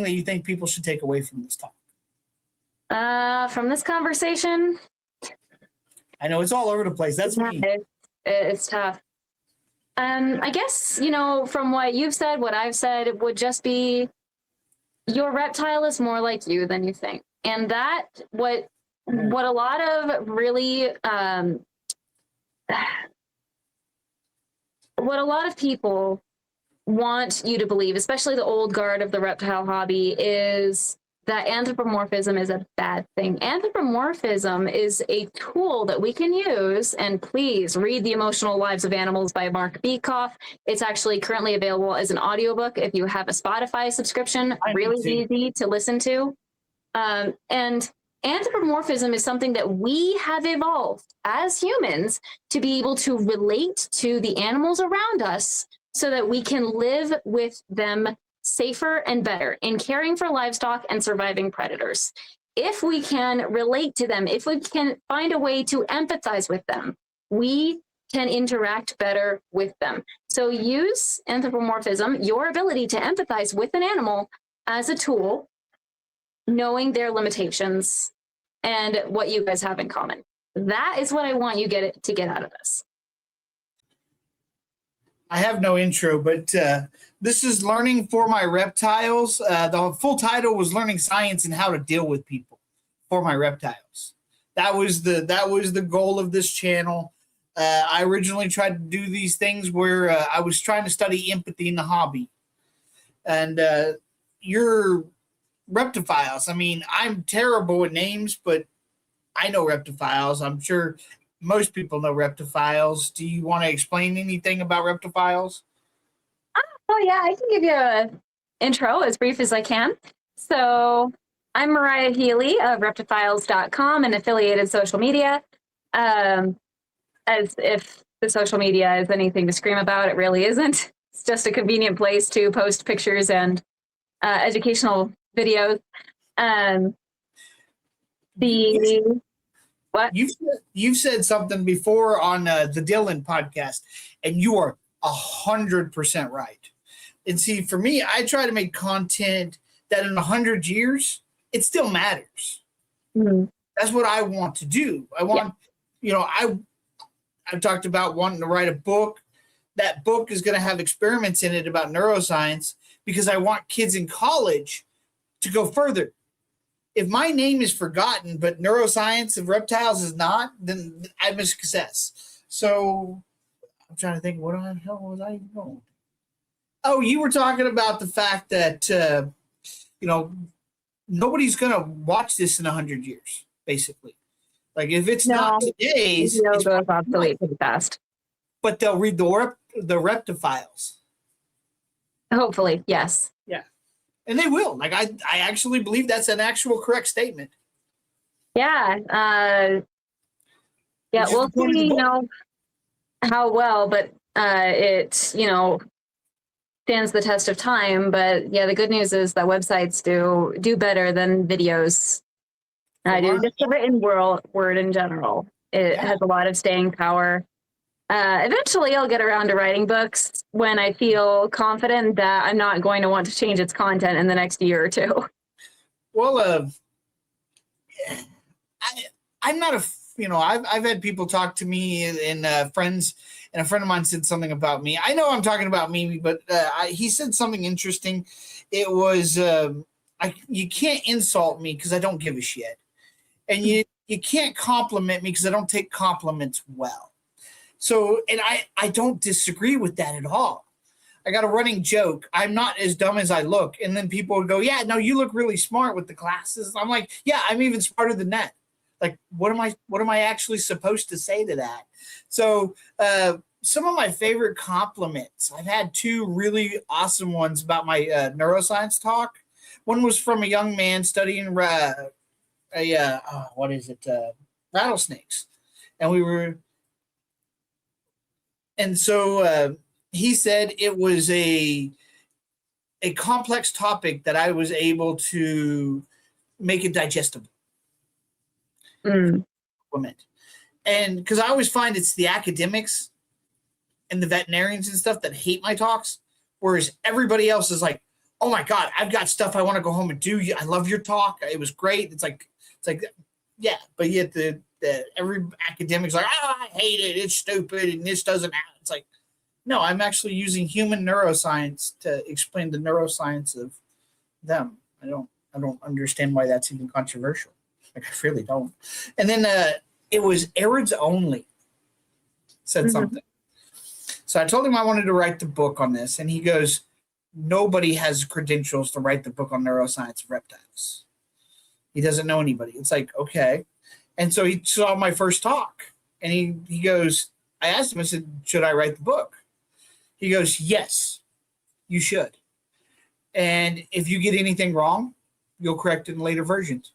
that you think people should take away from this talk? From this conversation, I know it's all over the place. That's me. It's tough. I guess, from what you've said, what I've said, it would just be your reptile is more like you than you think. And that what a lot of really what a lot of people want you to believe, especially the old guard of the reptile hobby, is that anthropomorphism is a bad thing. Anthropomorphism is a tool that we can use, and please read The Emotional Lives of Animals by Mark Beekoff. It's actually currently available as an audiobook if you have a Spotify subscription, really easy to listen to. And anthropomorphism is something that we have evolved as humans to be able to relate to the animals around us so that we can live with them safer and better in caring for livestock and surviving predators. If we can relate to them, if we can find a way to empathize with them, we can interact better with them. So use anthropomorphism, your ability to empathize with an animal, as a tool, knowing their limitations and what you guys have in common. That is what I want you to get out of this. I have no intro, but this is Learning for My Reptiles. The full title was Learning Science and How to Deal with People for My Reptiles. That was the goal of this channel. I originally tried to do these things where I was trying to study empathy in the hobby. And your ReptiFiles, I mean, I'm terrible with names, but I know ReptiFiles. I'm sure most people know ReptiFiles. Do you want to explain anything about ReptiFiles? Oh, yeah, I can give you an intro as brief as I can. So I'm Mariah Healy of ReptiFiles.com and affiliated social media. As if the social media is anything to scream about, it really isn't. It's just a convenient place to post pictures and educational videos. What? You've said something before on the Dylan podcast, and you are 100% right. And see, for me, I try to make content that in 100 years, it still matters. Mm-hmm. That's what I want to do. I want, I've talked about wanting to write a book. That book is going to have experiments in it about neuroscience because I want kids in college to go further. If my name is forgotten, but neuroscience of reptiles is not, then I'm a success. So I'm trying to think, what the hell was I going? Oh, you were talking about the fact that, nobody's going to watch this in 100 years, basically. Like if it's not today's, it goes obsolete pretty fast. But they'll read the ReptiFiles. Hopefully, yes. Yeah. And they will. Like I actually believe that's an actual correct statement. Yeah. We'll see, how well, but it, stands the test of time. But yeah, the good news is that websites do better than videos. Just the written word in general. It has a lot of staying power. Eventually I'll get around to writing books when I feel confident that I'm not going to want to change its content in the next year or two. Well, I'm not I've had people talk to me and friends, and a friend of mine said something about me. I know I'm talking about me, but he said something interesting. It was, you can't insult me because I don't give a shit. And you can't compliment me because I don't take compliments well. So, and I don't disagree with that at all. I got a running joke. I'm not as dumb as I look. And then people would go, yeah, no, you look really smart with the glasses. I'm like, yeah, I'm even smarter than that. Like, what am I actually supposed to say to that? So, some of my favorite compliments, I've had two really awesome ones about my neuroscience talk. One was from a young man studying rattlesnakes. And so he said it was a complex topic that I was able to make it digestible. And because I always find it's the academics and the veterinarians and stuff that hate my talks, whereas everybody else is like, oh my God, I've got stuff I want to go home and do. I love your talk. It was great. It's like, yeah, but yet every academic's like, oh, I hate it. It's stupid. And this doesn't happen. It's like, no, I'm actually using human neuroscience to explain the neuroscience of them. I don't understand why that's even controversial. Like, I really don't. And then it was Arids Only said something. So I told him I wanted to write the book on this, and he goes, nobody has credentials to write the book on neuroscience of reptiles. He doesn't know anybody. It's like, okay. And so he saw my first talk, and he goes, I asked him, I said, should I write the book? He goes, yes, you should. And if you get anything wrong, you'll correct it in later versions.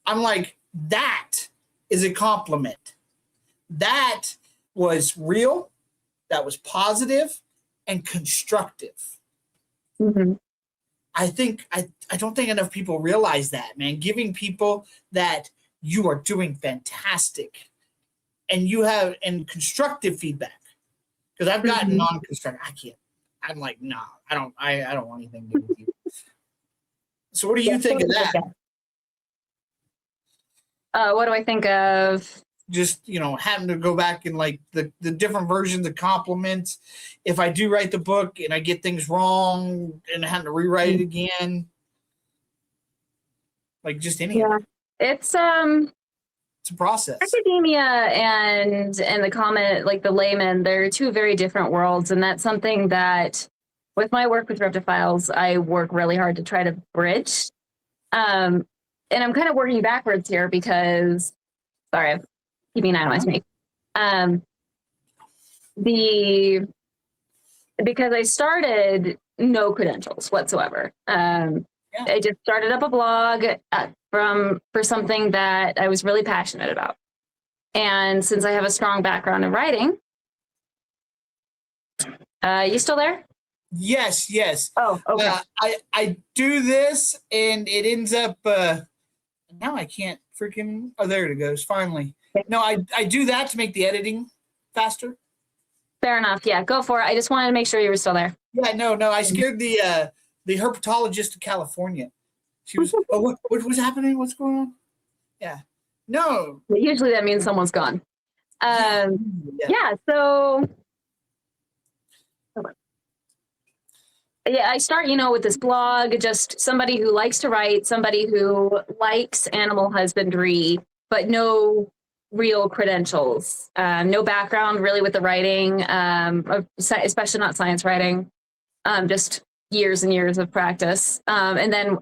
I'm like, that is a compliment. That was real, that was positive, and constructive. I don't think enough people realize that, man. Giving people that you are doing fantastic, and you have constructive feedback. Because I've gotten non-constructive. I can't. I'm like, nah, I don't want anything to do with you. So what do you think of that? What do I think of? Just, having to go back and like the different versions of compliments. If I do write the book and I get things wrong and having to rewrite it again. Like just anything. Yeah. It's a process. Academia and the comment, like the layman, they're two very different worlds. And that's something that with my work with ReptiFiles, I work really hard to try to bridge. And I'm kind of working backwards here because, sorry, I'm keeping an eye on my snake. Because I started no credentials whatsoever. I just started up a blog for something that I was really passionate about. And since I have a strong background in writing, you still there? Yes. Oh, okay. I do this and it ends up, now I can't freaking, oh, there it goes, finally. No, I do that to make the editing faster. Fair enough. Yeah, go for it. I just wanted to make sure you were still there. Yeah, no, I scared the herpetologist of California. She was, oh, what was happening? What's going on? Yeah. No. Usually that means someone's gone. Yeah, so I start, with this blog, just somebody who likes to write, somebody who likes animal husbandry, but no real credentials, no background really with the writing, especially not science writing, just years and years of practice. And then,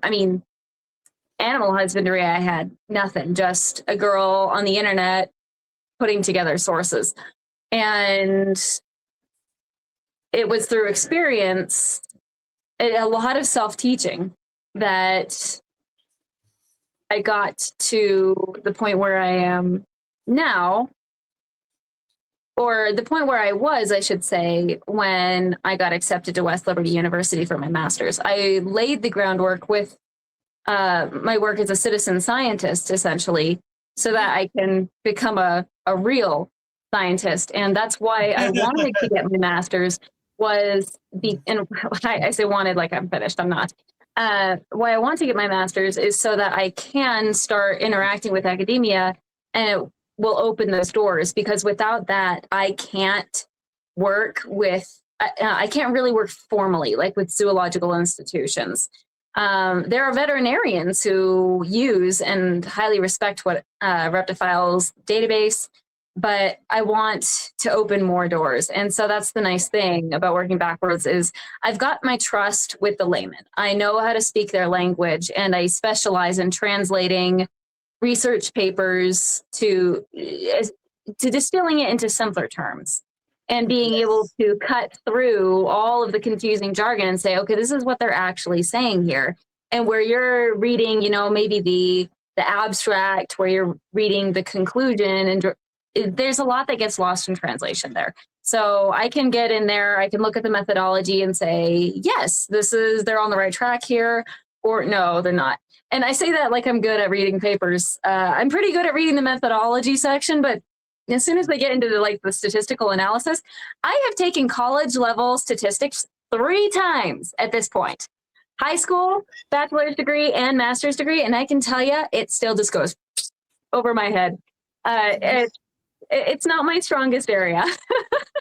animal husbandry, I had nothing, just a girl on the internet putting together sources. And it was through experience, a lot of self-teaching, that I got to the point where I am now, or the point where I was, I should say, when I got accepted to West Liberty University for my master's. I laid the groundwork with my work as a citizen scientist, essentially, so that I can become a real scientist. And that's why I wanted to get my master's, and I say wanted like I'm finished, I'm not. Why I want to get my master's is so that I can start interacting with academia, and it will open those doors, because without that, I can't work with, I can't really work formally, like with zoological institutions. There are veterinarians who use and highly respect what ReptiFiles database, but I want to open more doors. And so that's the nice thing about working backwards, is I've got my trust with the layman. I know how to speak their language, and I specialize in translating research papers to distilling it into simpler terms, and being able to cut through all of the confusing jargon and say, okay, this is what they're actually saying here. And where you're reading, maybe the abstract, where you're reading the conclusion, and there's a lot that gets lost in translation there. So I can get in there, I can look at the methodology and say, yes, they're on the right track here, or no, they're not. And I say that like I'm good at reading papers. I'm pretty good at reading the methodology section, but as soon as they get into the statistical analysis, I have taken college level statistics 3 times at this point. High school, bachelor's degree, and master's degree, and I can tell you, it still just goes over my head. It's not my strongest area.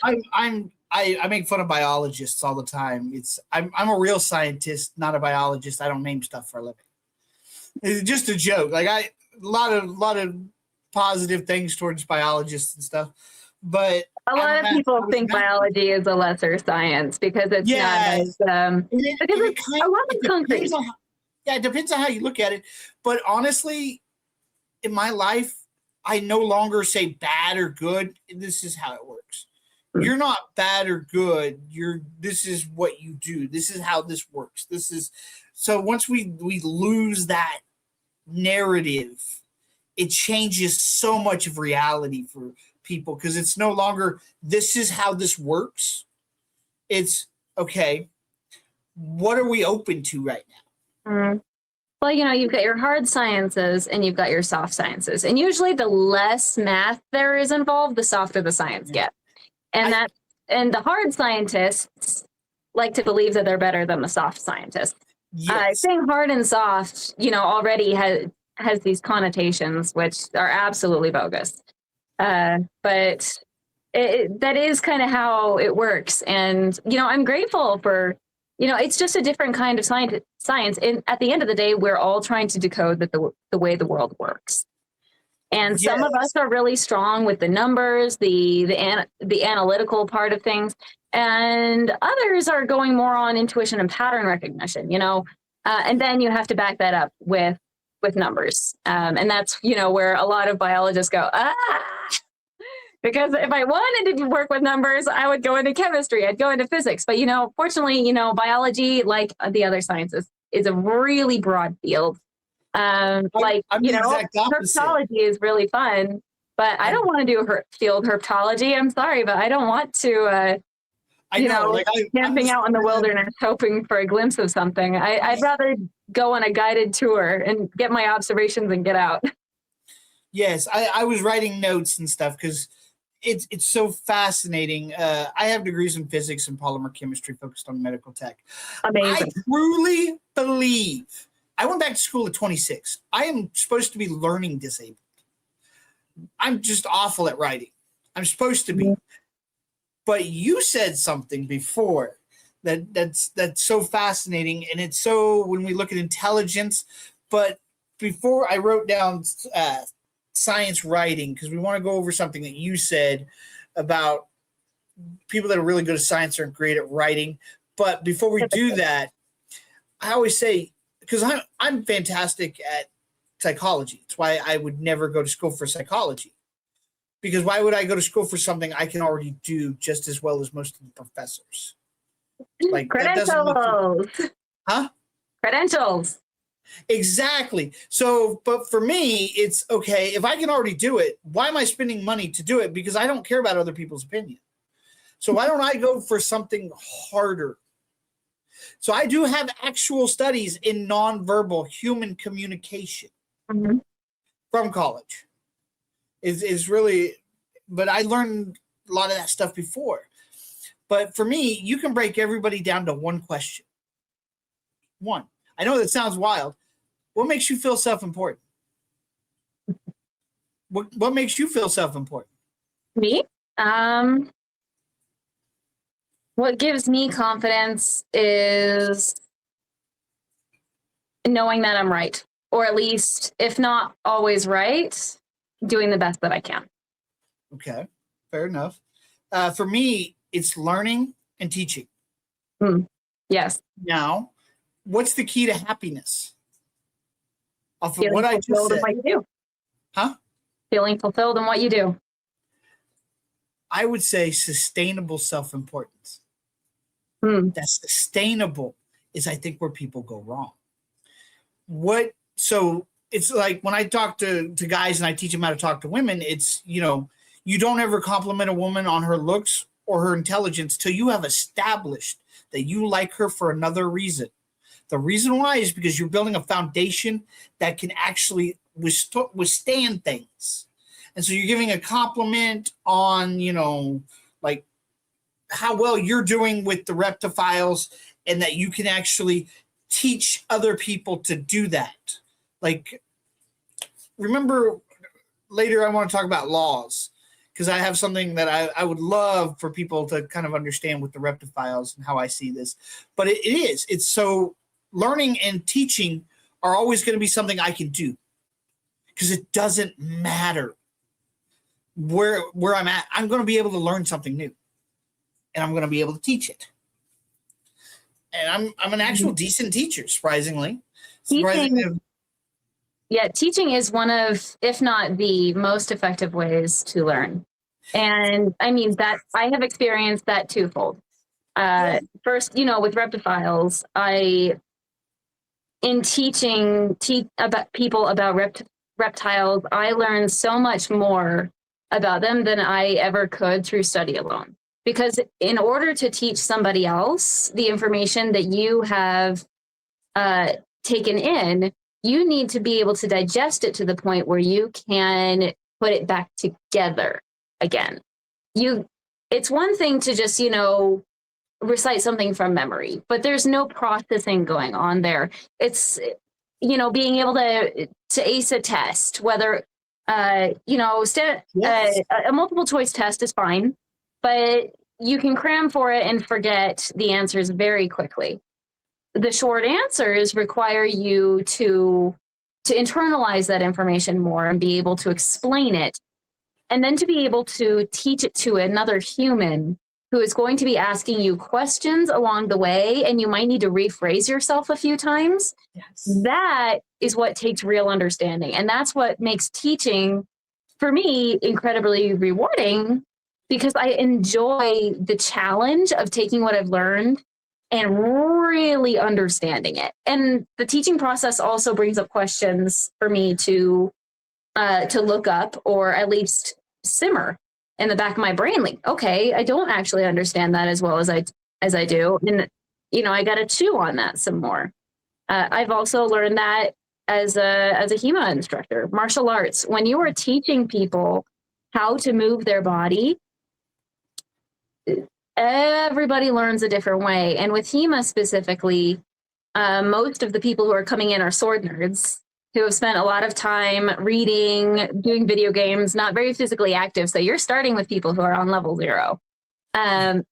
I make fun of biologists all the time. I'm a real scientist, not a biologist. I don't name stuff for a living. It's just a joke. Like a lot of positive things towards biologists and stuff, but a lot of people think biology is a lesser science because it's not as because it's a lot of concrete. It depends on how you look at it. But honestly, in my life, I no longer say bad or good. This is how it works. You're not bad or good. This is what you do. This is how this works. So once we lose that narrative, it changes so much of reality for people because it's no longer this is how this works. It's okay. What are we open to right now? Mm. Well, you've got your hard sciences and you've got your soft sciences, and usually the less math there is involved, the softer the science gets. And the hard scientists like to believe that they're better than the soft scientists. Yes. Saying hard and soft, already has these connotations which are absolutely bogus. But that is kind of how it works. And, I'm grateful for, it's just a different kind of science. And at the end of the day, we're all trying to decode the way the world works. And some of us are really strong with the numbers, the analytical part of things, and others are going more on intuition and pattern recognition, and then you have to back that up with numbers. And that's, where a lot of biologists go, because if I wanted to work with numbers, I would go into chemistry, I'd go into physics. But, fortunately, biology, like the other sciences, is a really broad field. I'm the exact opposite. Herpetology is really fun, but I don't want to do field herpetology. I'm sorry, but I don't want to, camping out in the wilderness, hoping for a glimpse of something. I'd rather go on a guided tour and get my observations and get out. Yes, I was writing notes and stuff because it's so fascinating. I have degrees in physics and polymer chemistry focused on medical tech. Amazing. I truly believe I went back to school at 26. I am supposed to be learning disabled. I'm just awful at writing. I'm supposed to be. But you said something before that's so fascinating, and it's so when we look at intelligence. But before I wrote down science writing, because we want to go over something that you said about people that are really good at science aren't great at writing. But before we do that, I always say, because I'm fantastic at psychology. It's why I would never go to school for psychology. Because why would I go to school for something I can already do just as well as most of the professors? Like credentials. Huh? Credentials. Exactly. So, but for me, it's okay. If I can already do it, why am I spending money to do it? Because I don't care about other people's opinion. So why don't I go for something harder? So I do have actual studies in nonverbal human communication from college. Is really, but I learned a lot of that stuff before. But for me, you can break everybody down to one question. One. I know that sounds wild. What makes you feel self-important? What makes you feel self-important? Me? What gives me confidence is knowing that I'm right, or at least, if not always right, doing the best that I can. Okay, fair enough. For me, it's learning and teaching. Yes. Now, what's the key to happiness? Off of Feeling what I just fulfilled in said. what you do. Huh? Feeling fulfilled in what you do. I would say sustainable self-importance. That sustainable is, I think, where people go wrong. So it's like when I talk to guys and I teach them how to talk to women, it's, you don't ever compliment a woman on her looks or her intelligence till you have established that you like her for another reason. The reason why is because you're building a foundation that can actually withstand things. And so you're giving a compliment on, like how well you're doing with the ReptiFiles, and that you can actually teach other people to do that. Like, remember, later I want to talk about laws, because I have something that I would love for people to kind of understand with the ReptiFiles and how I see this. But it's so learning and teaching are always going to be something I can do, because it doesn't matter where I'm at. I'm going to be able to learn something new, and I'm going to be able to teach it. And I'm an actual decent teacher, surprisingly. Teaching is one of, if not the most effective ways to learn. And I mean, that I have experienced that twofold. First, with ReptiFiles, in teaching about people about reptiles, I learned so much more about them than I ever could through study alone. Because in order to teach somebody else the information that you have taken in, you need to be able to digest it to the point where you can put it back together again. It's one thing to just, recite something from memory, but there's no processing going on there. It's, being able to ace a test, whether, a multiple choice test is fine, but you can cram for it and forget the answers very quickly. The short answers require you to internalize that information more and be able to explain it, and then to be able to teach it to another human who is going to be asking you questions along the way, and you might need to rephrase yourself a few times. Yes. That is what takes real understanding. And that's what makes teaching, for me, incredibly rewarding, because I enjoy the challenge of taking what I've learned and really understanding it. And the teaching process also brings up questions for me to look up, or at least simmer in the back of my brain. Like, okay, I don't actually understand that as well as I do. And, I got to chew on that some more. I've also learned that as a HEMA instructor, martial arts, when you are teaching people how to move their body, everybody learns a different way. And with HEMA specifically, most of the people who are coming in are sword nerds who have spent a lot of time reading, doing video games, not very physically active. So you're starting with people who are on level 0. And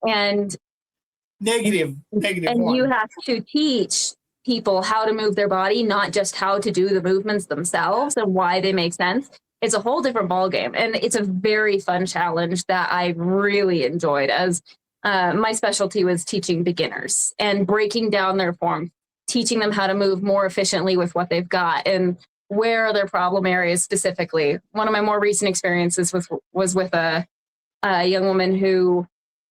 negative and one. You have to teach people how to move their body, not just how to do the movements themselves and why they make sense. It's a whole different ballgame. And it's a very fun challenge that I really enjoyed, as my specialty was teaching beginners and breaking down their form, teaching them how to move more efficiently with what they've got and where are their problem areas specifically. One of my more recent experiences was with a young woman who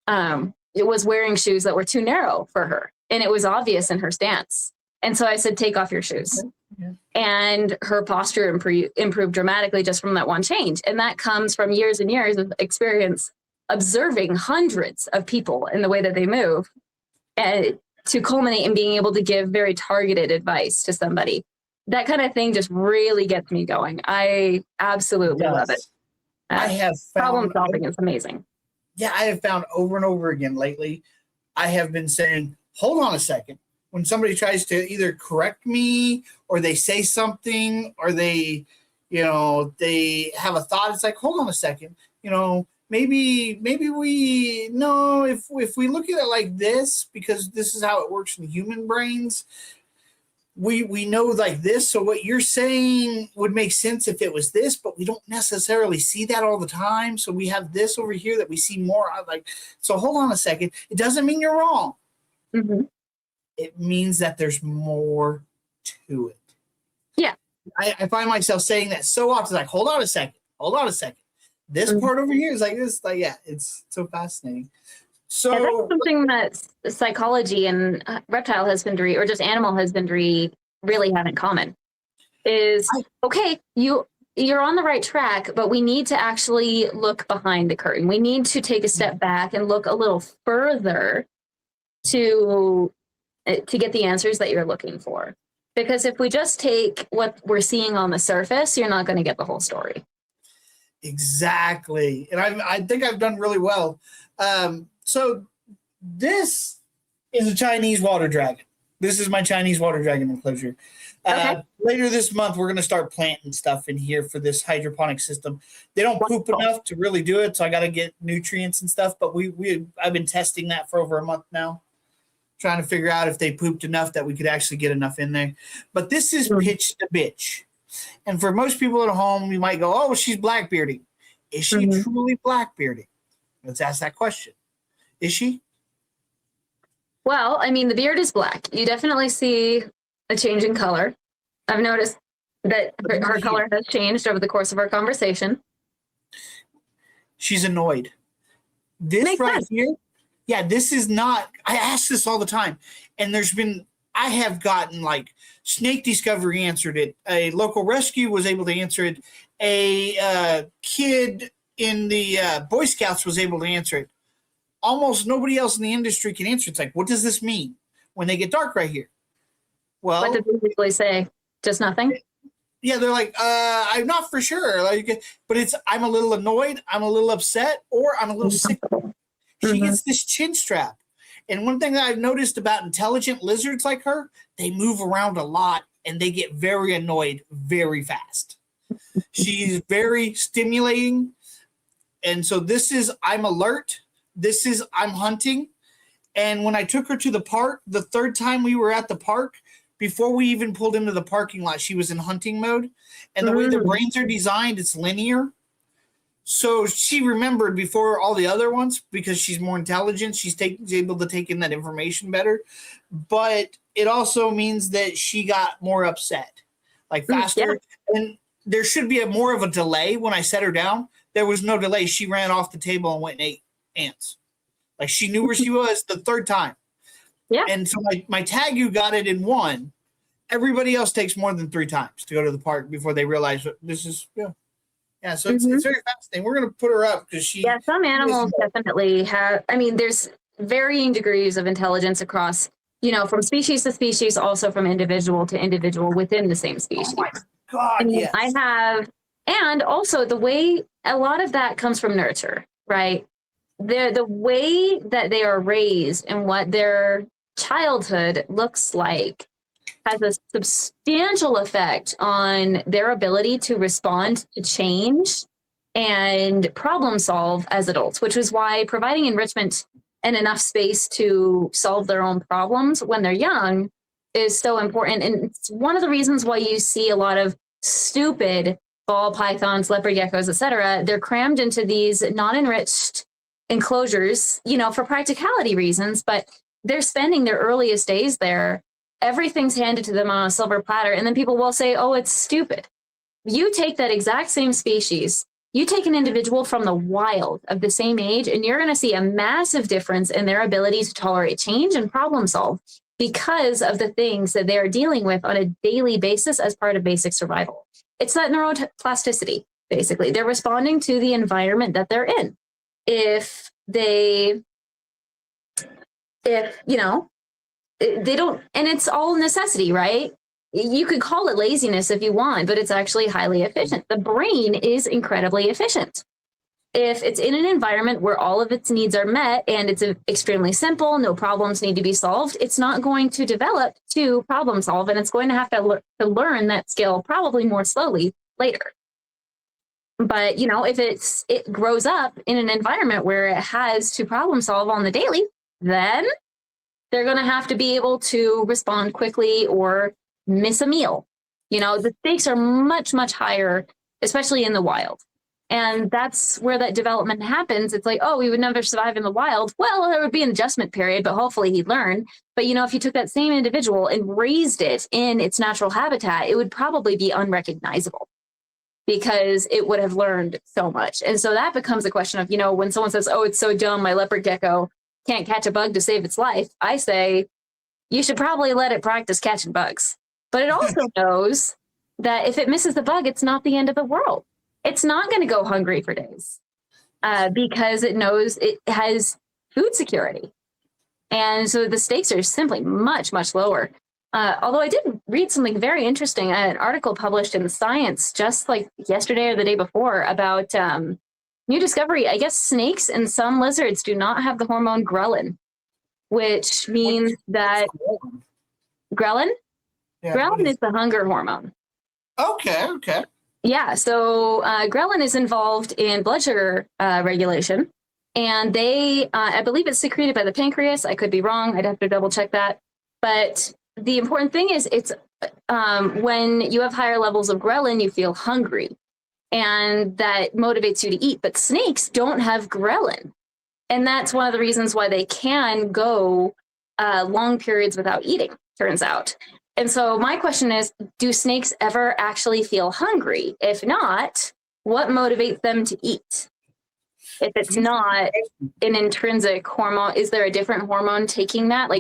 was wearing shoes that were too narrow for her, and it was obvious in her stance. And so I said, take off your shoes. Yeah. And her posture improved dramatically just from that one change. And that comes from years and years of experience observing hundreds of people in the way that they move, and to culminate in being able to give very targeted advice to somebody. That kind of thing just really gets me going. I absolutely love it. I have found problem solving is amazing. Yeah, I have found over and over again lately, I have been saying, hold on a second. When somebody tries to either correct me, or they say something, or they have a thought, it's like, hold on a second, maybe we know if we look at it like this, because this is how it works in human brains, we know like this. So what you're saying would make sense if it was this, but we don't necessarily see that all the time. So we have this over here that we see more of. Like, so hold on a second. It doesn't mean you're wrong. Mm-hmm. It means that there's more to it. Yeah. I find myself saying that so often. It's like, hold on a second. This part over here is like this. Like, yeah, it's so fascinating. So that's something that psychology and reptile husbandry, or just animal husbandry, really have in common. Is okay, you're on the right track, but we need to actually look behind the curtain. We need to take a step back and look a little further to get the answers that you're looking for. Because if we just take what we're seeing on the surface, you're not going to get the whole story. Exactly. And I think I've done really well. So This is a Chinese water dragon. This is my Chinese water dragon enclosure. Okay. Later this month, we're going to start planting stuff in here for this hydroponic system. They don't poop enough to really do it, so I got to get nutrients and stuff. But I've been testing that for over a month now, trying to figure out if they pooped enough that we could actually get enough in there. But this is pitch to bitch. And for most people at home, you might go, oh, she's blackbearding. Is she truly blackbearding? Let's ask that question. Is she? Well, I mean, the beard is black. You definitely see a change in color. I've noticed that her color has changed over the course of our conversation. She's annoyed. This Makes right sense. here, yeah, this is not, I ask this all the time. And I have gotten like Snake Discovery answered it. A local rescue was able to answer it. A kid in the Boy Scouts was able to answer it. Almost nobody else in the industry can answer. It's like, what does this mean when they get dark right here? Well, What did they usually say? Just nothing? yeah, they're like, I'm not for sure. Like, but I'm a little annoyed, I'm a little upset, or I'm a little sick. She gets this chin strap. And one thing that I've noticed about intelligent lizards like her, they move around a lot and they get very annoyed very fast. She's very stimulating. And so this is, I'm alert. This is, I'm hunting. And when I took her to the park, the third time we were at the park, before we even pulled into the parking lot, she was in hunting mode. And the way the brains are designed, it's linear. So she remembered before all the other ones because she's more intelligent. She's able to take in that information better. But it also means that she got more upset, like faster. Yeah. And there should be more of a delay when I set her down. There was no delay. She ran off the table and went and ate ants. Like she knew where she was the third time. Yeah. And so my Tagu got it in one. Everybody else takes more than 3 times to go to the park before they realize what this is. Yeah. Yeah. So it's very fascinating. We're going to put her up because she. Yeah. Some animals definitely have, I mean, there's varying degrees of intelligence across, from species to species, also from individual to individual within the same species. Oh my God. Yes. I have, and also the way a lot of that comes from nurture, right? The way that they are raised and what their childhood looks like has a substantial effect on their ability to respond to change and problem solve as adults, which is why providing enrichment and enough space to solve their own problems when they're young is so important. And it's one of the reasons why you see a lot of stupid ball pythons, leopard geckos, etc. They're crammed into these non-enriched enclosures, for practicality reasons, but they're spending their earliest days there. Everything's handed to them on a silver platter. And then people will say, oh, it's stupid. You take that exact same species, you take an individual from the wild of the same age, and you're going to see a massive difference in their ability to tolerate change and problem solve because of the things that they're dealing with on a daily basis as part of basic survival. It's that neuroplasticity, basically. They're responding to the environment that they're in. If they don't, and it's all necessity, right? You could call it laziness if you want, but it's actually highly efficient. The brain is incredibly efficient. If it's in an environment where all of its needs are met and it's extremely simple, no problems need to be solved, it's not going to develop to problem solve, and it's going to have to learn that skill probably more slowly later. But, if it grows up in an environment where it has to problem solve on the daily, then they're going to have to be able to respond quickly or miss a meal. The stakes are much, much higher, especially in the wild. And that's where that development happens. It's like, oh, we would never survive in the wild. Well, there would be an adjustment period, but hopefully he'd learn. But, if you took that same individual and raised it in its natural habitat, it would probably be unrecognizable because it would have learned so much. And so that becomes a question of, when someone says, oh, it's so dumb, my leopard gecko can't catch a bug to save its life, I say, you should probably let it practice catching bugs. But it also knows that if it misses the bug, it's not the end of the world. It's not going to go hungry for days because it knows it has food security. And so the stakes are simply much, much lower. Although I did read something very interesting, an article published in Science just like yesterday or the day before about new discovery. I guess snakes and some lizards do not have the hormone ghrelin. which means that ghrelin? Yeah, Ghrelin is the hunger hormone. Okay. Yeah, so ghrelin is involved in blood sugar regulation, and I believe it's secreted by the pancreas. I could be wrong. I'd have to double check that. But the important thing is it's when you have higher levels of ghrelin, you feel hungry, and that motivates you to eat. But snakes don't have ghrelin, and that's one of the reasons why they can go long periods without eating, turns out. And so my question is, do snakes ever actually feel hungry? If not, what motivates them to eat? If it's not an intrinsic hormone, is there a different hormone taking that?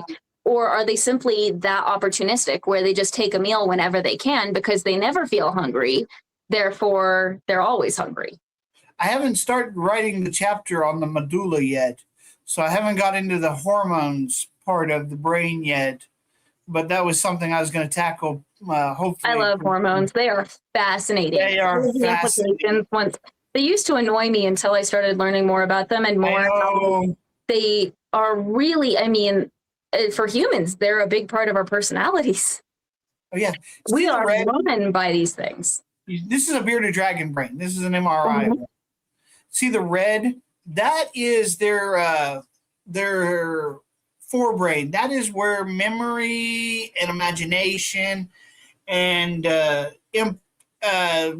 Or are they simply that opportunistic where they just take a meal whenever they can because they never feel hungry, therefore they're always hungry? I haven't started writing the chapter on the medulla yet, so I haven't got into the hormones part of the brain yet. But that was something I was going to tackle. Hopefully, I love hormones. They are fascinating. They are fascinating. They used to annoy me until I started learning more about them and more. They are really, I mean, for humans, they're a big part of our personalities. Oh yeah, we are run by these things. This is a bearded dragon brain. This is an MRI. Mm-hmm. See the red? That is their forebrain. That is where memory and imagination and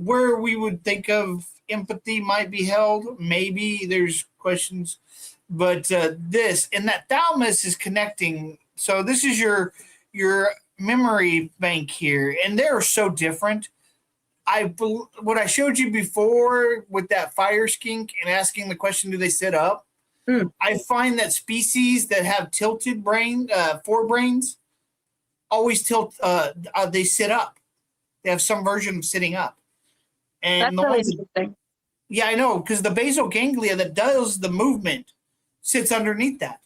where we would think of empathy might be held. Maybe there's questions, but this and that thalamus is connecting. So this is your memory bank here, and they're so different. What I showed you before with that fire skink and asking the question, do they sit up? I find that species that have tilted forebrains always tilt. They sit up. They have some version of sitting up. And that's really interesting. Yeah, I know, because the basal ganglia that does the movement sits underneath that.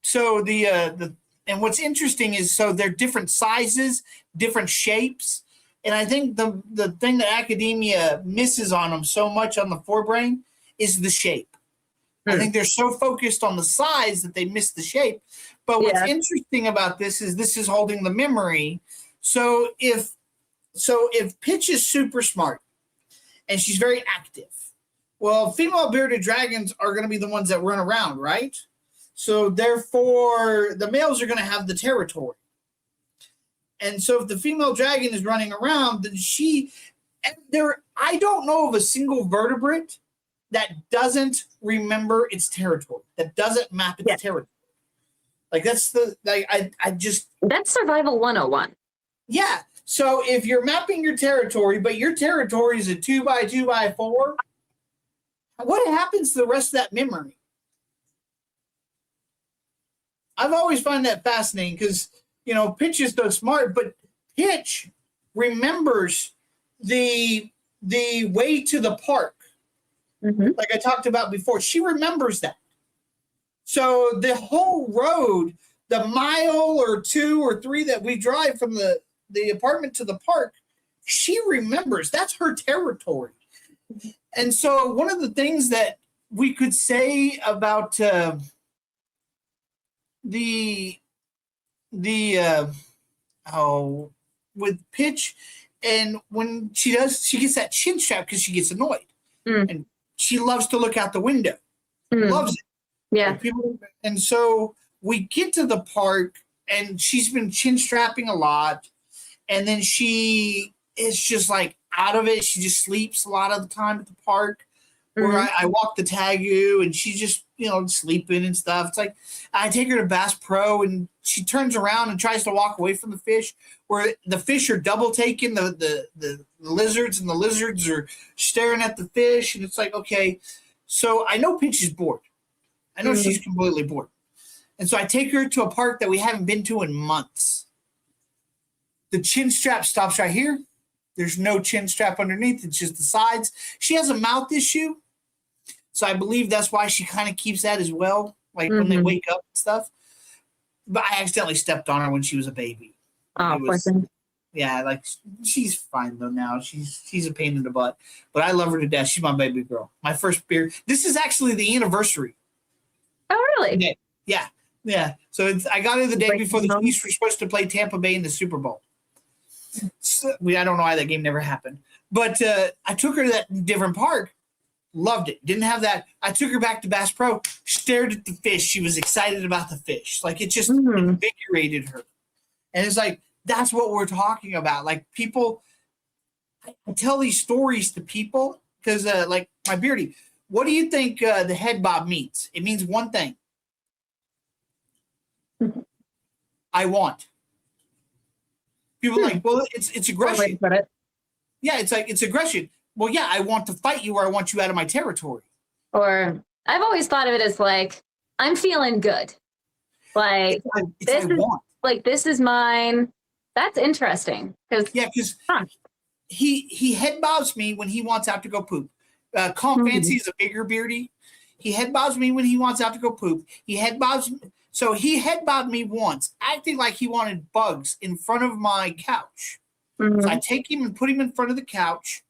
So and what's interesting is so they're different sizes, different shapes, and I think the thing that academia misses on them so much on the forebrain is the shape. I think they're so focused on the size that they miss the shape. But what's interesting about this is holding the memory. So if Pitch is super smart and she's very active, well, female bearded dragons are going to be the ones that run around, right? So therefore, the males are going to have the territory. And so if the female dragon is running around, then I don't know of a single vertebrate that doesn't remember its territory, that doesn't map its territory. That's that's survival 101. Yeah. So if you're mapping your territory, but your territory is a 2x2x4, what happens to the rest of that memory? I've always found that fascinating because, Pitch is so smart, but Pitch remembers the way to the park. Like I talked about before, she remembers that. So the whole road, the mile or 2 or 3 that we drive from the apartment to the park, she remembers. That's her territory. And so one of the things that we could say about with Pitch, and when she gets that chin strap because she gets annoyed. And she loves to look out the window. Loves it. Yeah. And so we get to the park, and she's been chin strapping a lot. And then she is just out of it. She just sleeps a lot of the time at the park. Where I walk the Tagu, and she's just, sleeping and stuff. It's like I take her to Bass Pro, and she turns around and tries to walk away from the fish, where the fish are double taking the lizards, and the lizards are staring at the fish. And it's like, okay. So I know Pitch is bored. I know she's completely bored. And so I take her to a park that we haven't been to in months. The chin strap stops right here. There's no chin strap underneath. It's just the sides. She has a mouth issue. So I believe that's why she kind of keeps that as well, when they wake up and stuff. But I accidentally stepped on her when she was a baby. Oh, poor thing. Yeah, she's fine though now. She's a pain in the butt. But I love her to death. She's my baby girl. My first beard. This is actually the anniversary. Oh, really? Yeah. Yeah. So I got her the day before the Chiefs were supposed to play Tampa Bay in the Super Bowl. So, I don't know why that game never happened. But I took her to that different park. Loved it. Didn't have that. I took her back to Bass Pro, stared at the fish. She was excited about the fish. Like, it just invigorated her. And it's like, that's what we're talking about. Like, people, I tell these stories to people because, like, my Beardy, what do you think the head bob means? It means one thing. I want. People are like, well, it's aggression. Yeah, it's like, it's aggression. Well, yeah, I want to fight you, or I want you out of my territory. Or I've always thought of it as like, I'm feeling good. Like, this is mine. That's interesting. Because he head bobs me when he wants out to go poop. Calm Fancy is a bigger Beardy. He head bobs me when he wants out to go poop. He head bobs me. So he head bobbed me once, acting like he wanted bugs in front of my couch. So I take him and put him in front of the couch,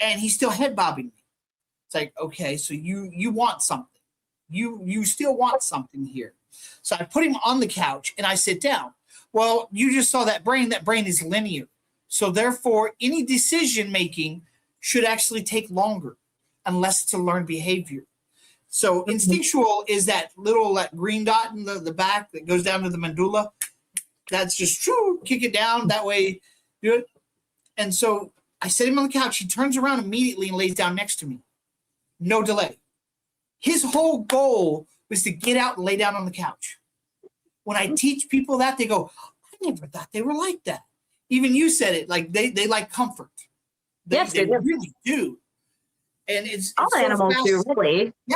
and he's still head bobbing me. It's like, okay, so you want something. You still want something here. So I put him on the couch, and I sit down. Well, you just saw that brain. That brain is linear. So therefore, any decision making should actually take longer unless it's a learned behavior. So instinctual is that little green dot in the back that goes down to the medulla. That's just true. Kick it down. That way, do it. And so I set him on the couch. He turns around immediately and lays down next to me. No delay. His whole goal was to get out and lay down on the couch. When I teach people that, they go, I never thought they were like that. Even you said it, like they like comfort. Yes, they really do. And it's all animals do, really. Yeah.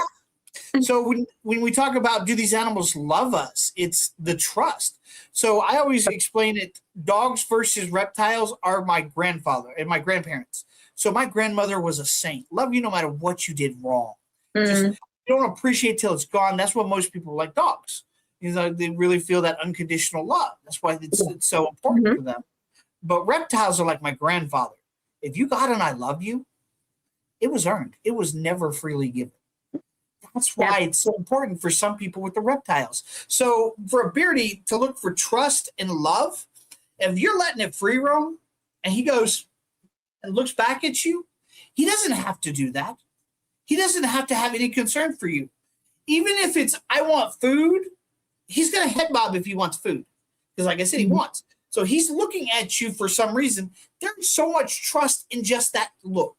So when we talk about, do these animals love us, it's the trust. So I always explain it, dogs versus reptiles are my grandfather and my grandparents. So my grandmother was a saint. Love you no matter what you did wrong. Just, you don't appreciate till it's gone. That's what most people like dogs. You know, they really feel that unconditional love. That's why it's so important for them. But reptiles are like my grandfather. If you got an I love you, it was earned. It was never freely given. That's why it's so important for some people with the reptiles. So for a Beardy to look for trust and love, if you're letting it free roam and he goes and looks back at you, he doesn't have to do that. He doesn't have to have any concern for you. Even if it's, I want food, he's going to head bob if he wants food. Because like I said, he wants. So he's looking at you for some reason. There's so much trust in just that look.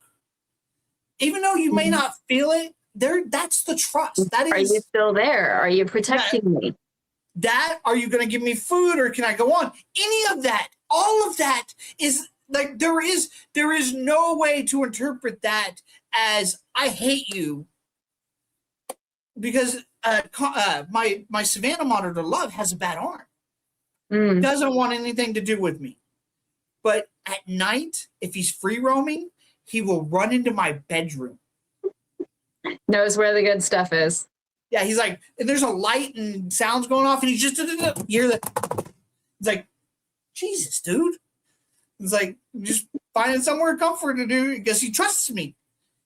Even though you may not feel it, that's the trust. That is. Are you still there? Are you protecting me? Are you going to give me food, or can I go on? Any of that, all of that is like, there is no way to interpret that as I hate you, because my Savannah monitor Love has a bad arm. Doesn't want anything to do with me. But at night, if he's free roaming, he will run into my bedroom. Knows where the good stuff is. Yeah, he's like, and there's a light and sounds going off, and he's just, you hear that. It's like, Jesus, dude. It's like, just finding somewhere comfort to do because he trusts me.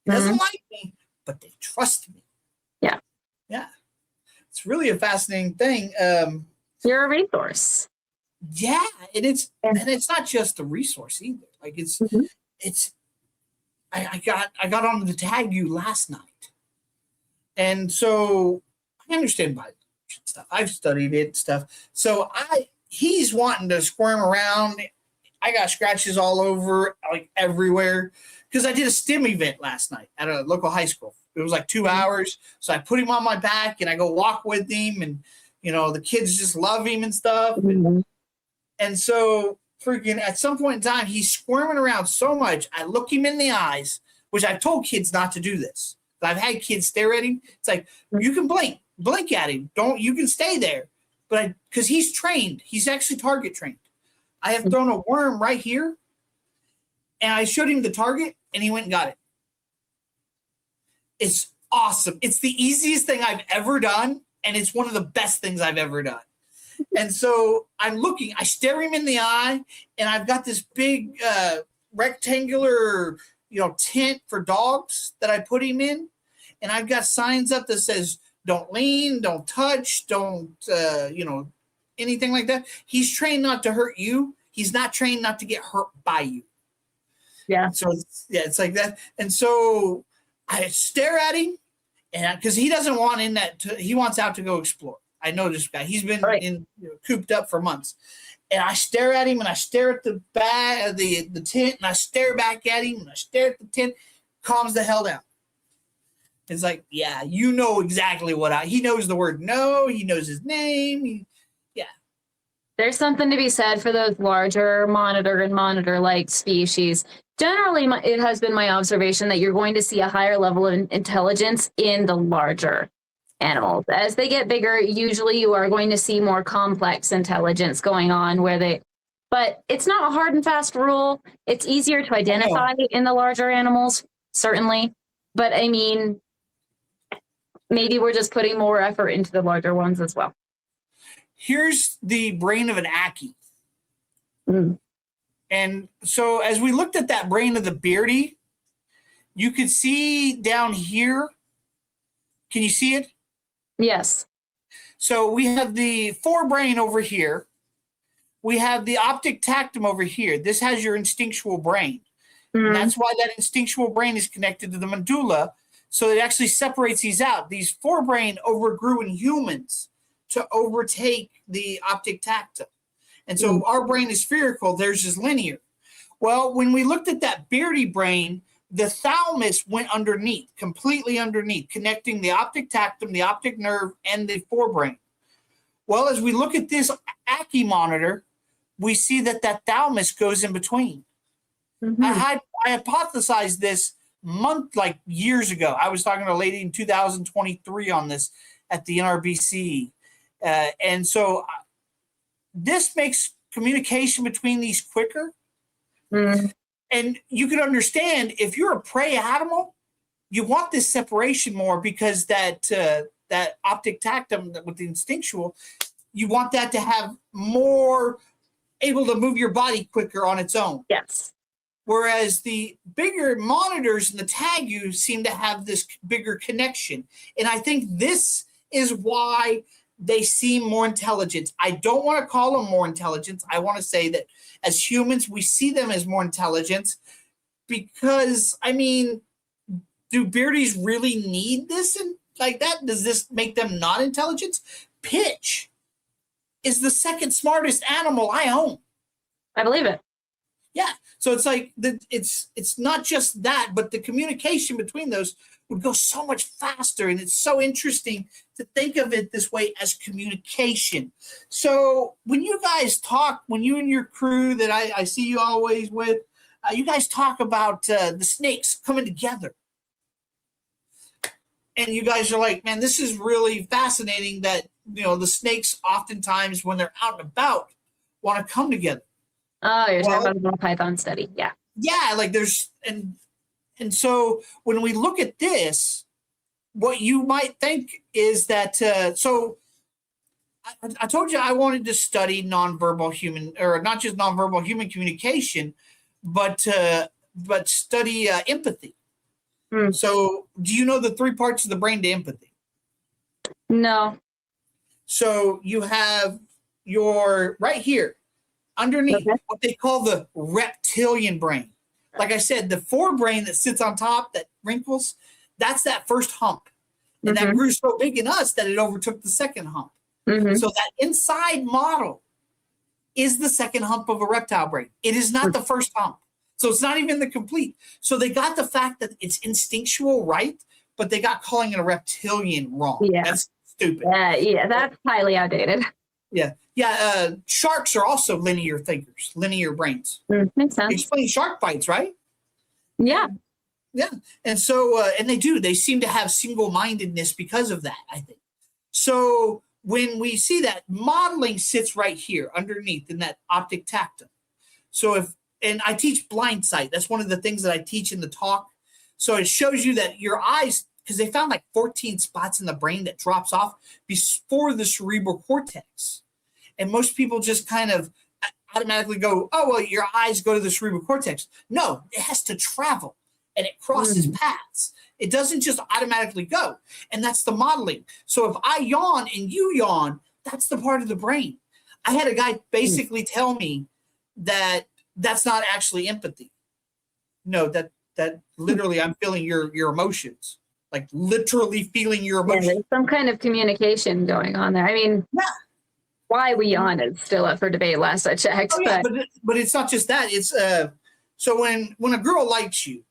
He doesn't like me, but they trust me. Yeah. Yeah. It's really a fascinating thing. You're a resource. Yeah, and it's not just a resource either. Like it's I got on to tag you last night. And so I understand biology stuff. I've studied it stuff. So he's wanting to squirm around. I got scratches all over, like everywhere, because I did a STEM event last night at a local high school. It was like 2 hours. So I put him on my back and I go walk with him, and you know, the kids just love him and stuff. And so freaking at some point in time, he's squirming around so much. I look him in the eyes, which I've told kids not to do this. But I've had kids stare at him. It's like, you can blink at him. You can stay there. But because he's trained, he's actually target trained. I have thrown a worm right here, and I showed him the target, and he went and got it. It's awesome. It's the easiest thing I've ever done, and it's one of the best things I've ever done. And so I'm looking, I stare him in the eye, and I've got this big rectangular, tent for dogs that I put him in. And I've got signs up that says, don't lean, don't touch, don't, anything like that. He's trained not to hurt you. He's not trained not to get hurt by you. Yeah. So it's like that. And so I stare at him, and because he doesn't want in that, he wants out to go explore. I know this guy. He's been cooped up for months. And I stare at him, and I stare at the back of the tent, and I stare back at him, and I stare at the tent. Calms the hell down. It's like, yeah, you know exactly he knows the word no. He knows his name. There's something to be said for those larger monitor-like species. Generally, it has been my observation that you're going to see a higher level of intelligence in the larger animals. As they get bigger, usually you are going to see more complex intelligence going on but it's not a hard and fast rule. It's easier to identify in the larger animals, certainly. But I mean, maybe we're just putting more effort into the larger ones as well. Here's the brain of an Aki. And so as we looked at that brain of the Beardy, you could see down here. Can you see it? Yes. So we have the forebrain over here. We have the optic tactum over here. This has your instinctual brain. And that's why that instinctual brain is connected to the medulla. So it actually separates these out. These forebrain overgrew in humans to overtake the optic tactum. And so our brain is spherical, theirs is linear. Well, when we looked at that Beardy brain, the thalamus went underneath, completely underneath, connecting the optic tactum, the optic nerve, and the forebrain. Well, as we look at this Aki monitor, we see that thalamus goes in between. I hypothesized this years ago. I was talking to a lady in 2023 on this at the NRBC. And so this makes communication between these quicker. And you can understand if you're a prey animal, you want this separation more because that optic tactum with the instinctual, you want that to have more able to move your body quicker on its own. Yes. Whereas the bigger monitors and the TAGU seem to have this bigger connection. And I think this is why they seem more intelligent. I don't want to call them more intelligent. I want to say that as humans, we see them as more intelligent because, I mean, do Beardies really need this and like that? Does this make them not intelligent? Pitch is the second smartest animal I own. I believe it. Yeah. So it's like it's not just that, but the communication between those would go so much faster. And it's so interesting to think of it this way as communication. So when you guys talk, when you and your crew that I see you always with, you guys talk about the snakes coming together. And you guys are like, man, this is really fascinating that, the snakes oftentimes when they're out and about want to come together. Oh, you're talking about the ball python study. Yeah. Yeah. Like there's, and so when we look at this, what you might think is that, so I told you I wanted to study nonverbal human, or not just nonverbal human communication, but study empathy. So do you know the three parts of the brain to empathy? No. So you have your right here underneath what they call the reptilian brain. Like I said, the forebrain that sits on top that wrinkles, that's that first hump. And that grew so big in us that it overtook the second hump. So that inside model is the second hump of a reptile brain. It is not the first hump. So it's not even the complete. So they got the fact that it's instinctual right, but they got calling it a reptilian wrong. Yeah. That's stupid. Yeah, that's highly outdated. Yeah. Sharks are also linear thinkers, linear brains. Makes sense. Explain shark bites, right? Yeah. Yeah. And so, and they seem to have single-mindedness because of that, I think. So when we see that, modeling sits right here underneath in that optic tactum. So and I teach blind sight. That's one of the things that I teach in the talk. So it shows you that your eyes, because they found like 14 spots in the brain that drops off before the cerebral cortex. And most people just kind of automatically go, oh, well, your eyes go to the cerebral cortex. No, it has to travel. and it crosses paths. It doesn't just automatically go. And that's the modeling. So if I yawn and you yawn, that's the part of the brain. I had a guy basically tell me that that's not actually empathy. No, that literally I'm feeling your emotions, like literally feeling your emotions. There's some kind of communication going on there. I mean, why we yawn is still up for debate last I checked. Oh, yeah, but it's not just that. It's so when a girl likes you,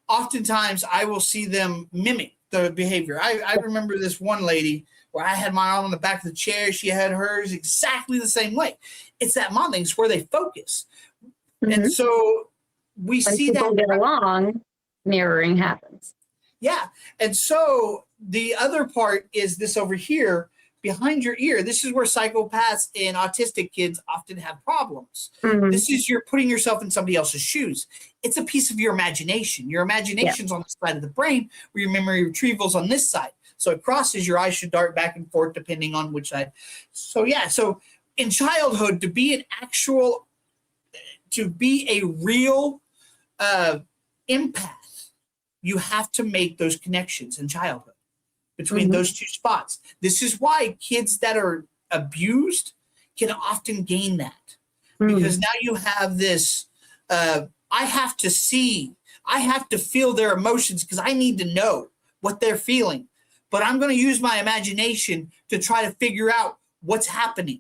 oftentimes I will see them mimic the behavior. I remember this one lady where I had my arm on the back of the chair. She had hers exactly the same way. It's that modeling. It's where they focus. And so we when see people that get along, mirroring happens. Yeah. And so the other part is this over here behind your ear. This is where psychopaths and autistic kids often have problems. This is you're putting yourself in somebody else's shoes. It's a piece of your imagination. Your imagination's on the side of the brain where your memory retrieval's on this side. So it crosses, your eyes should dart back and forth depending on which side. So so in childhood, to be a real empath, you have to make those connections in childhood between those two spots. This is why kids that are abused can often gain that, because now you have this, I have to feel their emotions because I need to know what they're feeling, but I'm going to use my imagination to try to figure out what's happening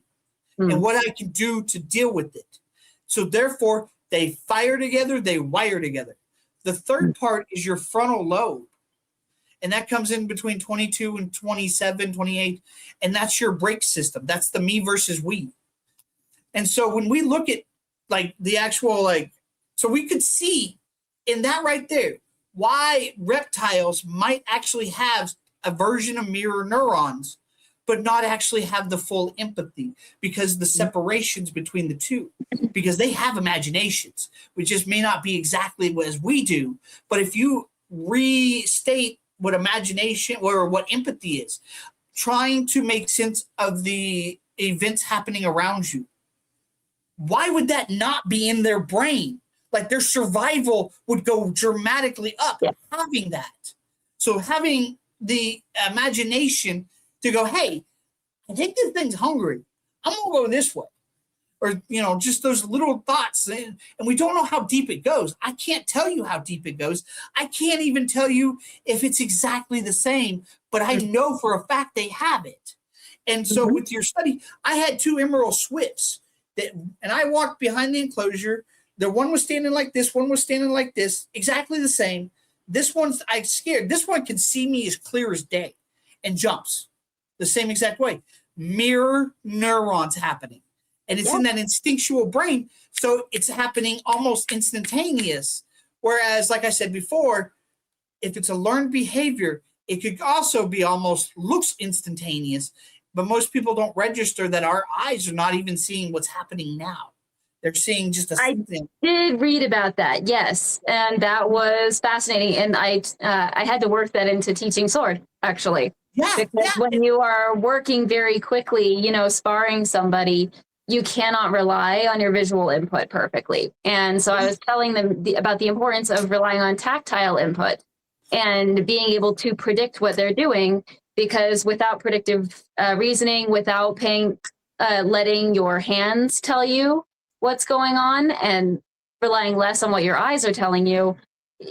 and what I can do to deal with it. So therefore, they fire together, they wire together. The third part is your frontal lobe. And that comes in between 22 and 27, 28. And that's your brake system. That's the me versus we. And so when we look at like the actual, so we could see in that right there why reptiles might actually have a version of mirror neurons, but not actually have the full empathy, because the separations between the two, because they have imaginations, which just may not be exactly as we do. But if you restate what imagination or what empathy is, trying to make sense of the events happening around you, why would that not be in their brain? Like their survival would go dramatically up having that. So having the imagination to go, hey, I think this thing's hungry. I'm going to go this way. Or, just those little thoughts. And we don't know how deep it goes. I can't tell you how deep it goes. I can't even tell you if it's exactly the same, but I know for a fact they have it. And so with your study, I had 2 emerald swifts and I walked behind the enclosure. The one was standing like this, one was standing like this, exactly the same. This one's I scared. This one can see me as clear as day and jumps the same exact way. Mirror neurons happening. And it's in that instinctual brain. So it's happening almost instantaneous. Whereas, like I said before, if it's a learned behavior, it could also be almost looks instantaneous. But most people don't register that our eyes are not even seeing what's happening now. They're seeing just a thing. I did read about that, yes. And that was fascinating. And I had to work that into teaching sword, actually. Because when you are working very quickly, sparring somebody, you cannot rely on your visual input perfectly. And so I was telling them about the importance of relying on tactile input and being able to predict what they're doing, because without predictive reasoning, without letting your hands tell you what's going on and relying less on what your eyes are telling you,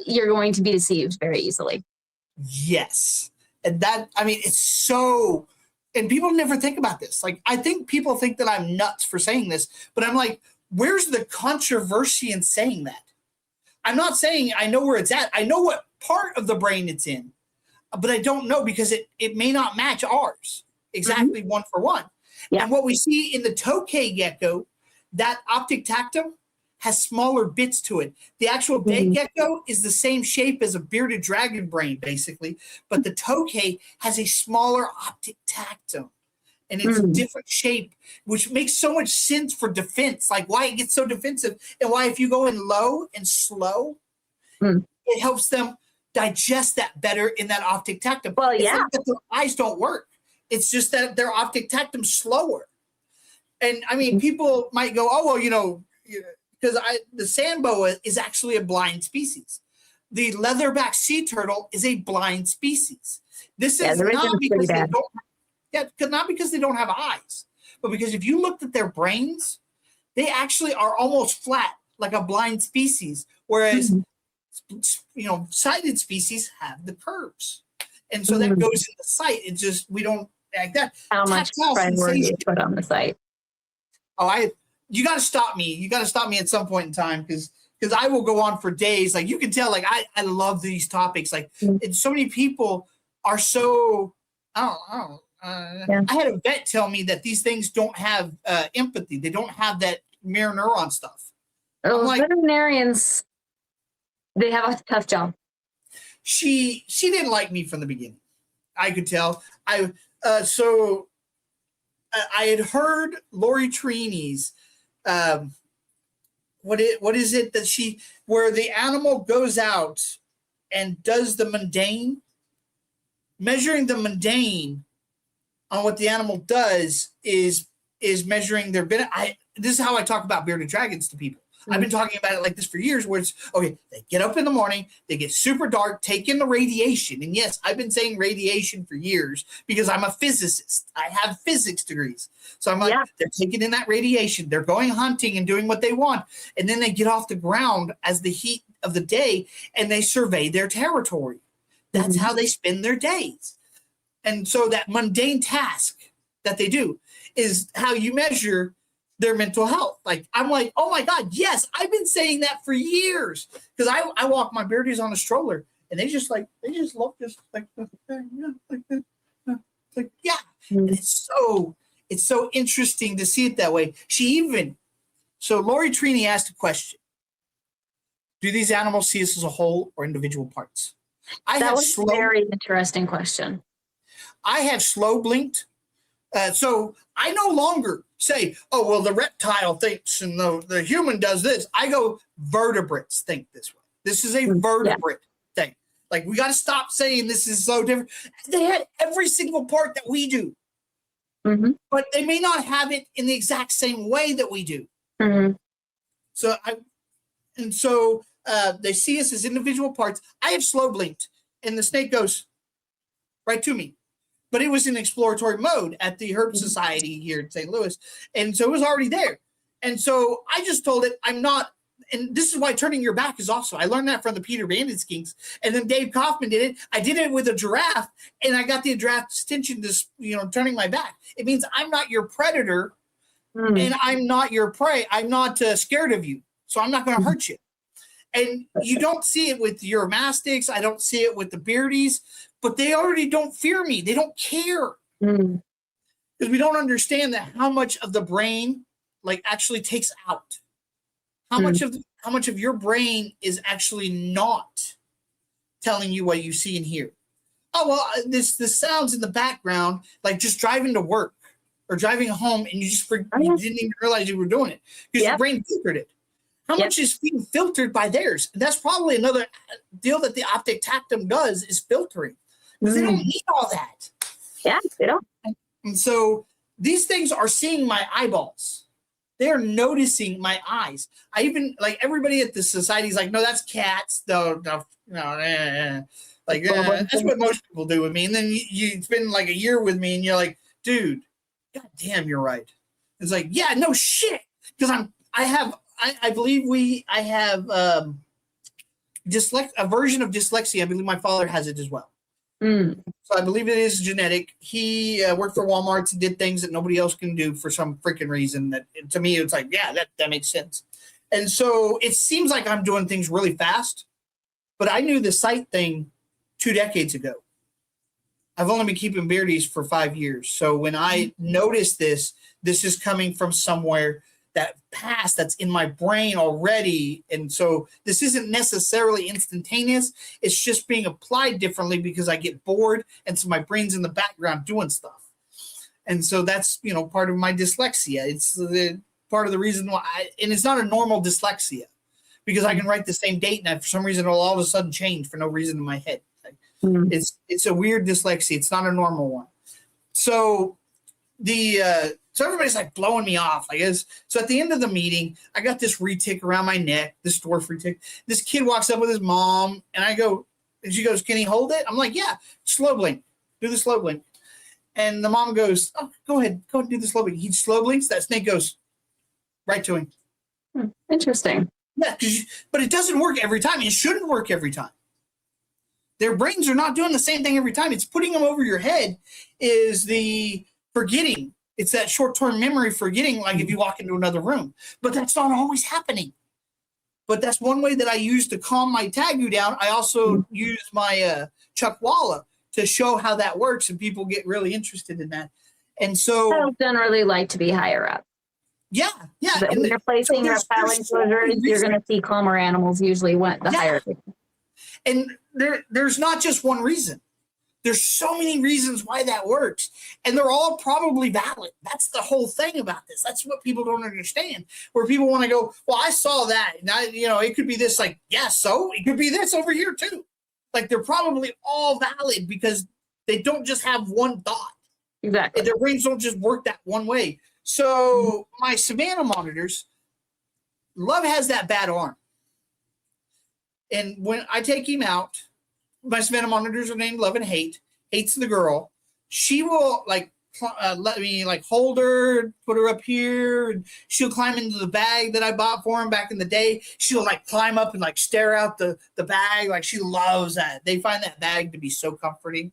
you're going to be deceived very easily. Yes. And it's so, and people never think about this. Like, I think people think that I'm nuts for saying this, but I'm like, where's the controversy in saying that? I'm not saying I know where it's at. I know what part of the brain it's in, but I don't know because it may not match ours exactly one for one. And what we see in the tokay gecko, that optic tactum has smaller bits to it. The actual day gecko is the same shape as a bearded dragon brain, basically, but the tokay has a smaller optic tactum, and it's a different shape, which makes so much sense for defense, like why it gets so defensive, and why if you go in low and slow, it helps them digest that better in that optic tactum. Well, it's not that their eyes don't work. It's just that their optic tactum's slower. And, people might go, oh, well, because the sand boa is actually a blind species. the leatherback sea turtle is a blind species. This is the not reason's because pretty they bad. don't. Yeah, not because they don't have eyes, but because if you looked at their brains, they actually are almost flat, like a blind species. Whereas, sighted species have the curves, and so that goes in the sight. It's just we don't like that. How much Tactile priority sensation. is put on the site? Oh, you got to stop me. You got to stop me at some point in time because I will go on for days. Like you can tell, like I love these topics. Like and so many people are so I don't know. I had a vet tell me that these things don't have empathy. They don't have that mirror neuron stuff. Those veterinarians, they have a tough job. She didn't like me from the beginning. I could tell. I had heard Lori Trini's what is it that where the animal goes out and does the mundane, measuring the mundane on what the animal does is measuring their benefit. This is how I talk about bearded dragons to people. I've been talking about it like this for years, where it's okay, they get up in the morning, they get super dark, take in the radiation. And yes, I've been saying radiation for years because I'm a physicist. I have physics degrees. So I'm like, they're taking in that radiation, they're going hunting and doing what they want. And then they get off the ground as the heat of the day and they survey their territory. That's how they spend their days. And so that mundane task that they do is how you measure their mental health. Like I'm like, oh my God, yes, I've been saying that for years because I walk my beardies on a stroller and they just look just like yeah. And it's so interesting to see it that way. So Lori Trini asked a question: do these animals see us as a whole or individual parts? That was a very interesting question. I have slow blinked. So I no longer say, oh, well, the reptile thinks and the human does this. I go, vertebrates think this way. This is a vertebrate thing. Like, we got to stop saying this is so different. They had every single part that we do. But they may not have it in the exact same way that we do. So they see us as individual parts. I have slow blinked, and the snake goes right to me. But it was in exploratory mode at the Herb Society here in St. Louis. And so it was already there. And so I just told it, I'm not, and this is why turning your back is awesome. I learned that from the Peter Van Skinks. And then Dave Kaufman did it. I did it with a giraffe, and I got the giraffe distinction to, turning my back. It means I'm not your predator, and I'm not your prey. I'm not scared of you. So I'm not going to hurt you. And you don't see it with your mastics. I don't see it with the beardies. But they already don't fear me. They don't care because we don't understand that how much of the brain actually takes out. How much of your brain is actually not telling you what you see and hear. Oh well, this sounds in the background like just driving to work or driving home, and you didn't even realize you were doing it because your brain filtered it. How much is being filtered by theirs? And that's probably another deal that the optic tactum does is filtering. Because they don't need all that. Yeah, they don't. And so these things are seeing my eyeballs. They're noticing my eyes. I even everybody at the society's like, no, that's cats. No. That's what most people do with me. And then you spend a year with me, and you're like, dude, God damn, you're right. It's like, yeah, no shit. Because I have a version of dyslexia. I believe my father has it as well. So I believe it is genetic. He worked for Walmart and did things that nobody else can do for some freaking reason. That to me, it's like, yeah, that makes sense. And so it seems like I'm doing things really fast, but I knew the sight thing 2 decades ago. I've only been keeping beardies for 5 years. So when I noticed this is coming from somewhere that's in my brain already. And so this isn't necessarily instantaneous. It's just being applied differently because I get bored. And so my brain's in the background doing stuff. And so that's, part of my dyslexia. It's part of the reason why, and it's not a normal dyslexia because I can write the same date and for some reason it'll all of a sudden change for no reason in my head. It's a weird dyslexia. It's not a normal one. So so everybody's like blowing me off. So at the end of the meeting, I got this retic around my neck, this dwarf retic. This kid walks up with his mom, and she goes, "Can he hold it?" I'm like, "Yeah, slow blink. Do the slow blink." And the mom goes, "Oh, go ahead and do the slow blink." He slow blinks. That snake goes right to him. Interesting. Yeah, but it doesn't work every time. It shouldn't work every time. Their brains are not doing the same thing every time. It's putting them over your head is the forgetting. It's that short-term memory forgetting, like if you walk into another room. But that's not always happening. But that's one way that I use to calm my tagu down. I also use my chuckwalla to show how that works, and people get really interested in that. And so I don't generally like to be higher up. Yeah. But when you're placing reptile enclosures, you're going to see calmer animals usually went the higher. And there's not just one reason. There's so many reasons why that works, and they're all probably valid. That's the whole thing about this. That's what people don't understand. Where people want to go, well, I saw that, and it could be this. Like, yeah, so it could be this over here too. Like, they're probably all valid because they don't just have one thought. Exactly. Their brains don't just work that one way. So my Savannah monitors, Love has that bad arm. And when I take him out, my Savannah monitors are named Love and Hate. Hate's the girl. She will let me hold her, put her up here, and she'll climb into the bag that I bought for him back in the day. She'll climb up and stare out the bag. She loves that. They find that bag to be so comforting.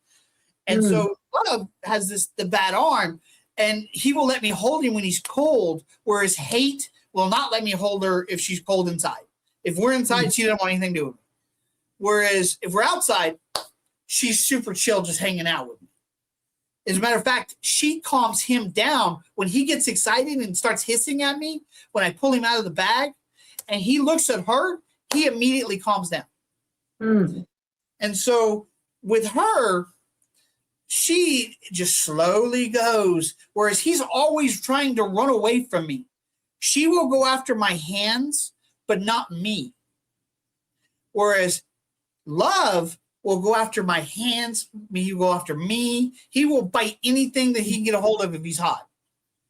And so Love has the bad arm, and he will let me hold him when he's cold, whereas Hate will not let me hold her if she's cold inside. If we're inside, she doesn't want anything to do with me. Whereas if we're outside, she's super chill just hanging out with me. As a matter of fact, she calms him down when he gets excited and starts hissing at me when I pull him out of the bag, and he looks at her, he immediately calms down. And so with her, she just slowly goes, whereas he's always trying to run away from me. She will go after my hands, but not me. Whereas Love will go after my hands. He will go after me. He will bite anything that he can get a hold of if he's hot.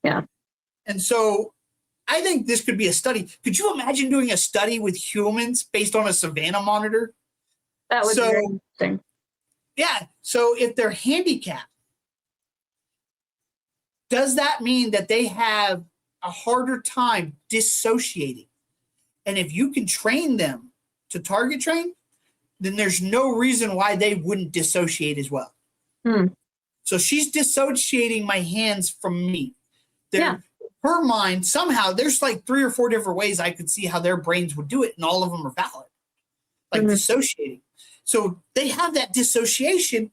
Yeah. And so I think this could be a study. Could you imagine doing a study with humans based on a Savannah monitor? That would be very interesting. Yeah. So if they're handicapped, does that mean that they have a harder time dissociating? And if you can train them to target train, then there's no reason why they wouldn't dissociate as well. So she's dissociating my hands from me. Her mind, somehow, there's 3 or 4 different ways I could see how their brains would do it, and all of them are valid. Dissociating. So they have that dissociation,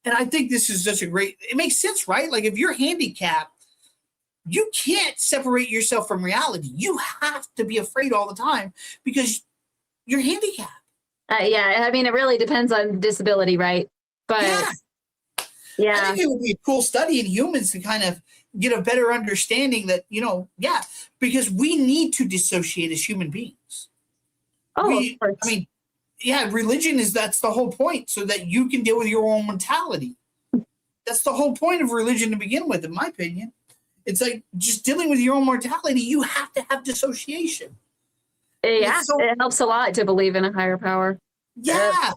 and I think this is such it makes sense, right? If you're handicapped, you can't separate yourself from reality. You have to be afraid all the time because you're handicapped. Yeah, I mean, it really depends on disability, right? But yeah. I think it would be a cool study in humans to kind of get a better understanding that, because we need to dissociate as human beings. Of course. I mean, religion that's the whole point, so that you can deal with your own mentality. That's the whole point of religion to begin with, in my opinion. It's just dealing with your own mortality. You have to have dissociation. Yeah, it helps a lot to believe in a higher power. Yeah.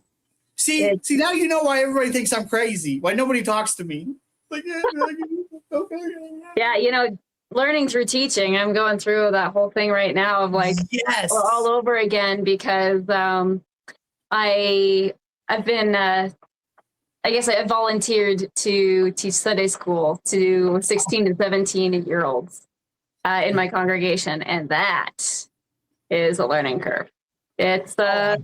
See, now you know why everybody thinks I'm crazy. Why nobody talks to me. Okay. Yeah, learning through teaching. I'm going through that whole thing right now of all over again because I've been I guess I volunteered to teach Sunday school to 16 to 17-year-olds in my congregation, and that is a learning curve. It's I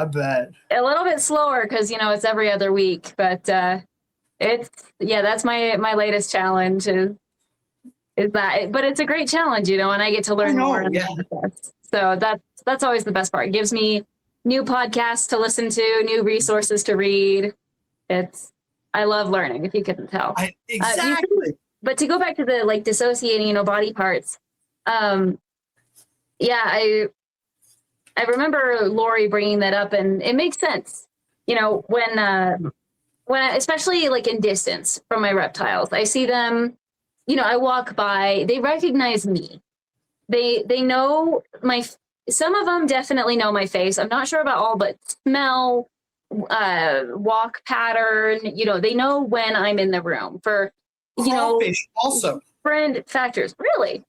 bet a little bit slower because it's every other week, but that's my latest challenge is that, but it's a great challenge, and I get to learn more in the process. So that's always the best part. It gives me new podcasts to listen to, new resources to read. I love learning, if you couldn't tell. Exactly. But to go back to the dissociating, body parts. I remember Lori bringing that up, and it makes sense. When especially in distance from my reptiles, I see them I walk by, they recognize me. They know some of them definitely know my face. I'm not sure about all, but smell, walk pattern, they know when I'm in the room for, Crawfish also. friend factors. Really?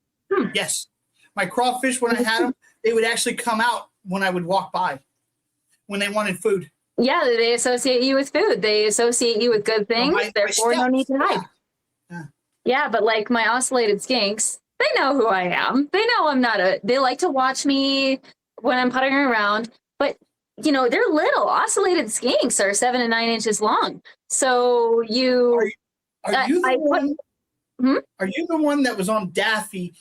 Yes. My crawfish, when I had them, they would actually come out when I would walk by when they wanted food. Yeah, they associate you with food. They associate you with good things. Therefore, no need to hide. Yeah, but like my ocellated skinks, they know who I am. They know I'm not they like to watch me when I'm puttering around, but they're little. Ocellated skinks are 7 and 9 inches long. So Are you the one? Are you the one that was on Daffy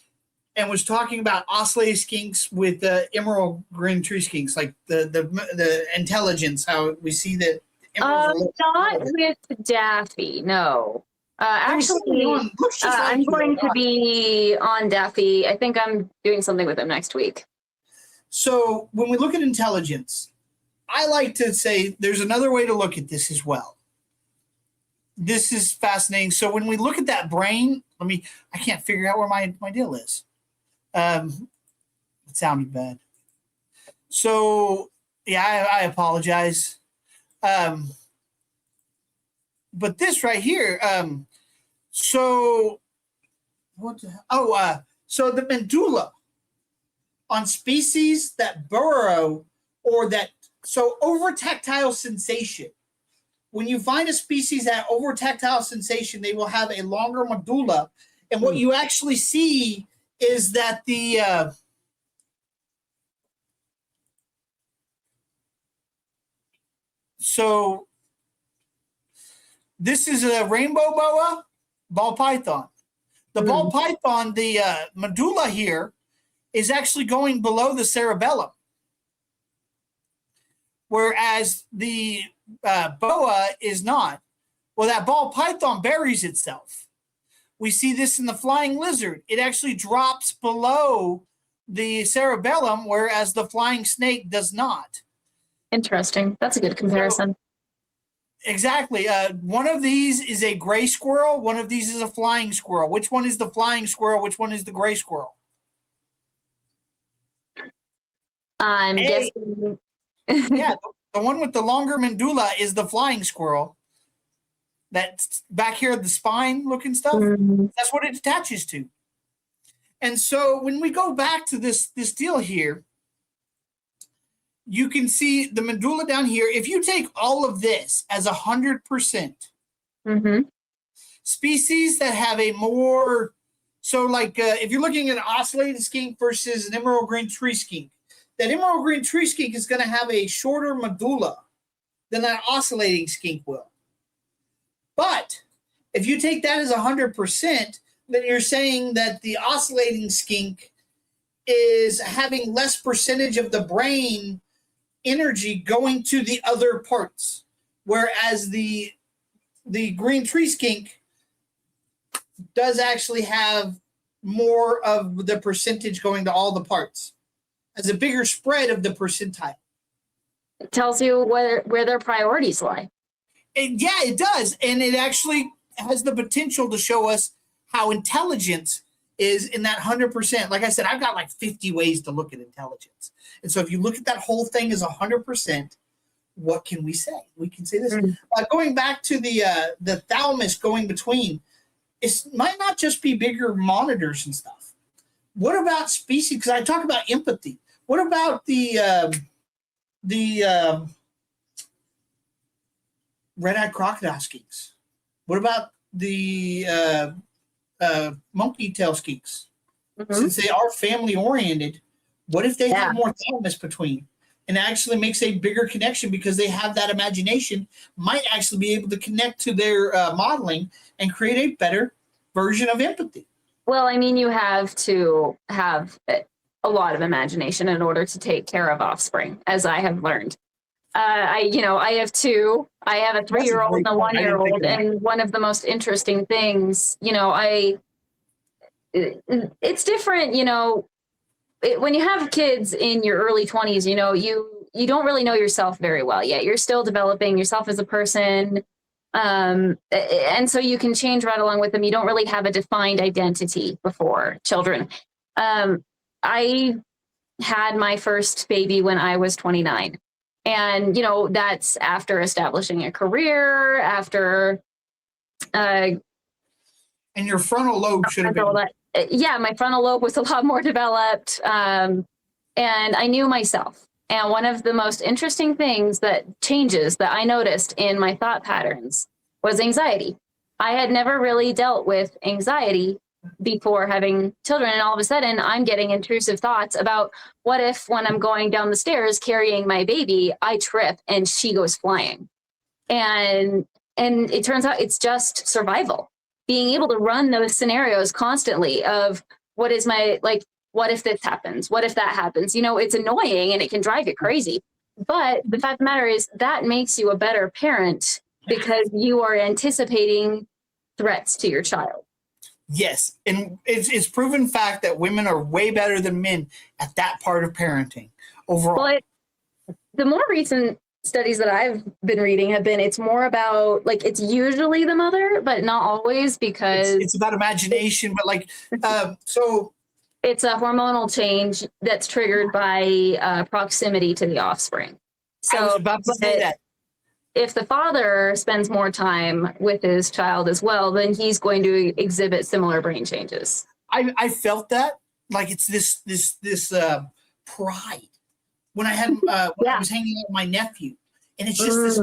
and was talking about ocellated skinks with emerald green tree skinks, like the intelligence? How we see that. Not with Daffy, no. Actually, I'm going to be on Daffy. I think I'm doing something with him next week. So when we look at intelligence, I like to say there's another way to look at this as well. This is fascinating. So when we look at that brain, I can't figure out where my deal is. It sounded bad. So yeah, I apologize. But this right here, so what the hell? So the medulla on species that burrow or that, so over tactile sensation. When you find a species that over tactile sensation, they will have a longer medulla. And what you actually see is that so this is a rainbow boa ball python. The ball python, the medulla here is actually going below the cerebellum, whereas the boa is not. Well, that ball python buries itself. We see this in the flying lizard. It actually drops below the cerebellum, whereas the flying snake does not. Interesting. That's a good comparison. So, exactly. One of these is a gray squirrel. One of these is a flying squirrel. Which one is the flying squirrel? Which one is the gray squirrel? I'm guessing. Yeah, the one with the longer medulla is the flying squirrel. That's back here, the spine looking stuff. That's what it attaches to. And so when we go back to this deal here, you can see the medulla down here. If you take all of this as 100%, species that have a more, so like if you're looking at an ocellated skink versus an emerald green tree skink, that emerald green tree skink is going to have a shorter medulla than that oscillating skink will. But if you take that as 100%, then you're saying that the oscillating skink is having less percentage of the brain energy going to the other parts, whereas the green tree skink does actually have more of the percentage going to all the parts, as a bigger spread of the percentile. It tells you where their priorities lie. Yeah, it does. And it actually has the potential to show us how intelligence is in that 100%. Like I said, I've got like 50 ways to look at intelligence. And so if you look at that whole thing as 100%, what can we say? We can say this. Going back to the thalamus going between, it might not just be bigger monitors and stuff. What about species? Because I talk about empathy. What about the red-eyed crocodile skinks? What about the monkey tail skinks? Since they are family-oriented, what if they have more thalamus between? And actually makes a bigger connection because they have that imagination, might actually be able to connect to their modeling and create a better version of empathy. Well, I mean, you have to have a lot of imagination in order to take care of offspring, as I have learned. I have two. I have a 3-year-old and a 1-year-old, and one of the most interesting things, it's different, when you have kids in your early 20s, you don't really know yourself very well yet. You're still developing yourself as a person. And so you can change right along with them. You don't really have a defined identity before children. I had my first baby when I was 29. And, that's after establishing a career, after. And your frontal lobe should have been. Yeah, my frontal lobe was a lot more developed. And I knew myself. And one of the most interesting changes that I noticed in my thought patterns was anxiety. I had never really dealt with anxiety before having children. And all of a sudden, I'm getting intrusive thoughts about what if when I'm going down the stairs carrying my baby, I trip and she goes flying. And it turns out it's just survival. Being able to run those scenarios constantly of what if this happens? What if that happens? It's annoying and it can drive you crazy. But the fact of the matter is that makes you a better parent because you are anticipating threats to your child. Yes. And it's proven fact that women are way better than men at that part of parenting overall. Well, the more recent studies that I've been reading have been, it's more about it's usually the mother, but not always, because it's about imagination, but so it's a hormonal change that's triggered by proximity to the offspring. So I was about to say that. If the father spends more time with his child as well, then he's going to exhibit similar brain changes. I felt that it's this pride when I had when I was hanging out with my nephew, and it's just this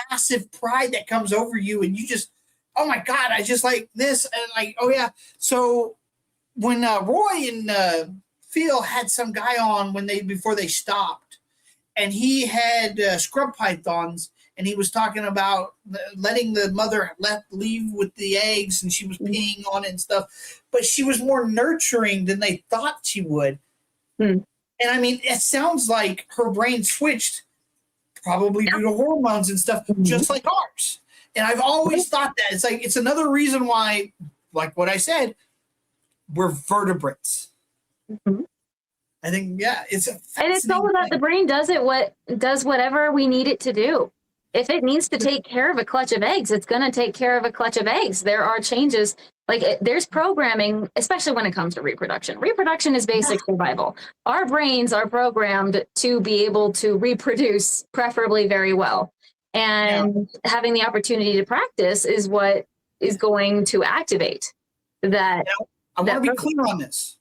massive pride that comes over you, and you just, oh my God, I just like this, and oh yeah. So when Roy and Phil had some guy on before they stopped, and he had scrub pythons. And he was talking about letting the mother leave with the eggs, and she was peeing on it and stuff. But she was more nurturing than they thought she would. And I mean, it sounds like her brain switched, probably due to hormones and stuff, just like ours. And I've always thought that it's another reason why, like what I said, we're vertebrates. I think, yeah, and it's all about the brain does whatever we need it to do. If it needs to take care of a clutch of eggs, it's going to take care of a clutch of eggs. There are changes, there's programming, especially when it comes to reproduction. Reproduction is basic survival. Our brains are programmed to be able to reproduce, preferably very well. And having the opportunity to practice is what is going to activate that. Now, I want to be clear on this.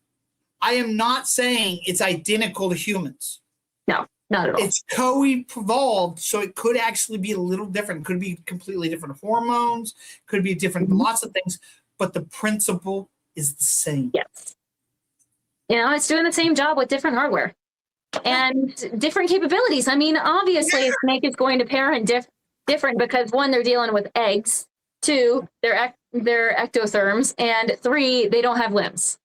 I am not saying it's identical to humans. No. Not at all. It's co-evolved, so it could actually be a little different. It could be completely different hormones, could be different, lots of things, but the principle is the same. Yes. It's doing the same job with different hardware and different capabilities. I mean, obviously, a snake is going to parent different because 1, they're dealing with eggs. 2, they're ectotherms, and 3, they don't have limbs.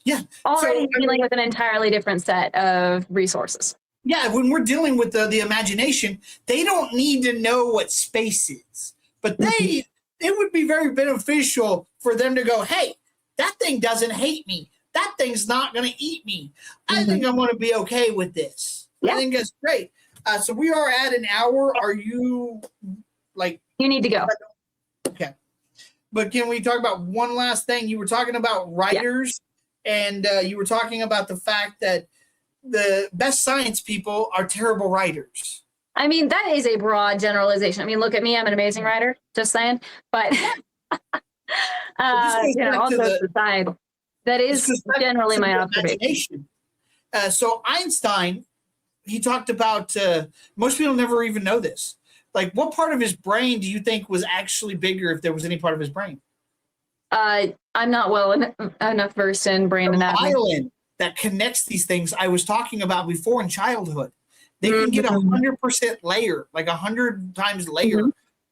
Yeah. Already dealing with an entirely different set of resources. Yeah, when we're dealing with the imagination, they don't need to know what space is. But it would be very beneficial for them to go, hey, that thing doesn't hate me. That thing's not going to eat me. I think I'm going to be okay with this. I think that's great. So we are at an hour. Are you You need to go. Okay. But can we talk about one last thing? You were talking about writers, and you were talking about the fact that the best science people are terrible writers. I mean, that is a broad generalization. I mean, look at me. I'm an amazing writer, just saying. But also aside, that is generally my observation. So Einstein, he talked about, most people never even know this. What part of his brain do you think was actually bigger, if there was any part of his brain? I'm not well enough versed in brain anatomy. Myelin that connects these things I was talking about before in childhood. They can get 100% layer, 100 times layer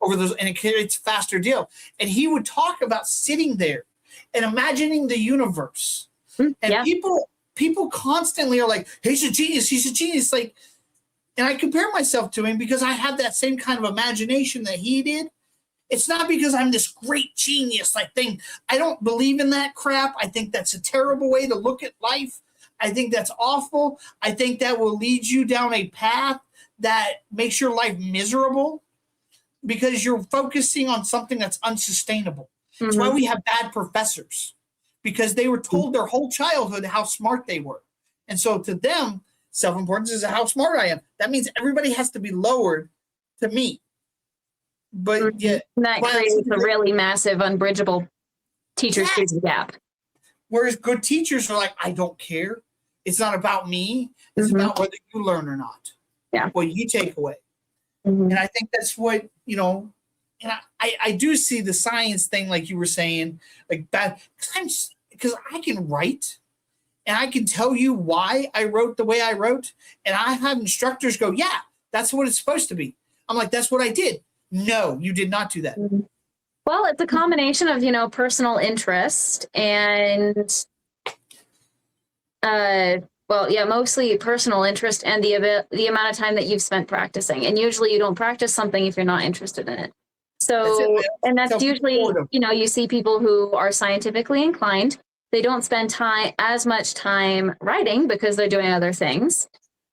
over those, and it creates a faster deal. And he would talk about sitting there and imagining the universe. And people constantly are like, he's a genius, he's a genius. And I compare myself to him because I have that same kind of imagination that he did. It's not because I'm this great genius thing. I don't believe in that crap. I think that's a terrible way to look at life. I think that's awful. I think that will lead you down a path that makes your life miserable. because you're focusing on something that's unsustainable. That's why we have bad professors, because they were told their whole childhood how smart they were. And so to them, self-importance is how smart I am. That means everybody has to be lowered to me. But yet, that creates a really massive, unbridgeable teacher-student gap. Whereas good teachers are like, I don't care. It's not about me. It's about whether you learn or not. Yeah. What you take away. And I think that's what, and I do see the science thing, like you were saying, like bad, because I can write and I can tell you why I wrote the way I wrote. And I have instructors go, yeah, that's what it's supposed to be. I'm like, that's what I did. No, you did not do that. Well, it's a combination of, personal interest and, mostly personal interest and the amount of time that you've spent practicing. And usually you don't practice something if you're not interested in it. So, that's usually, you see people who are scientifically inclined. They don't spend as much time writing because they're doing other things.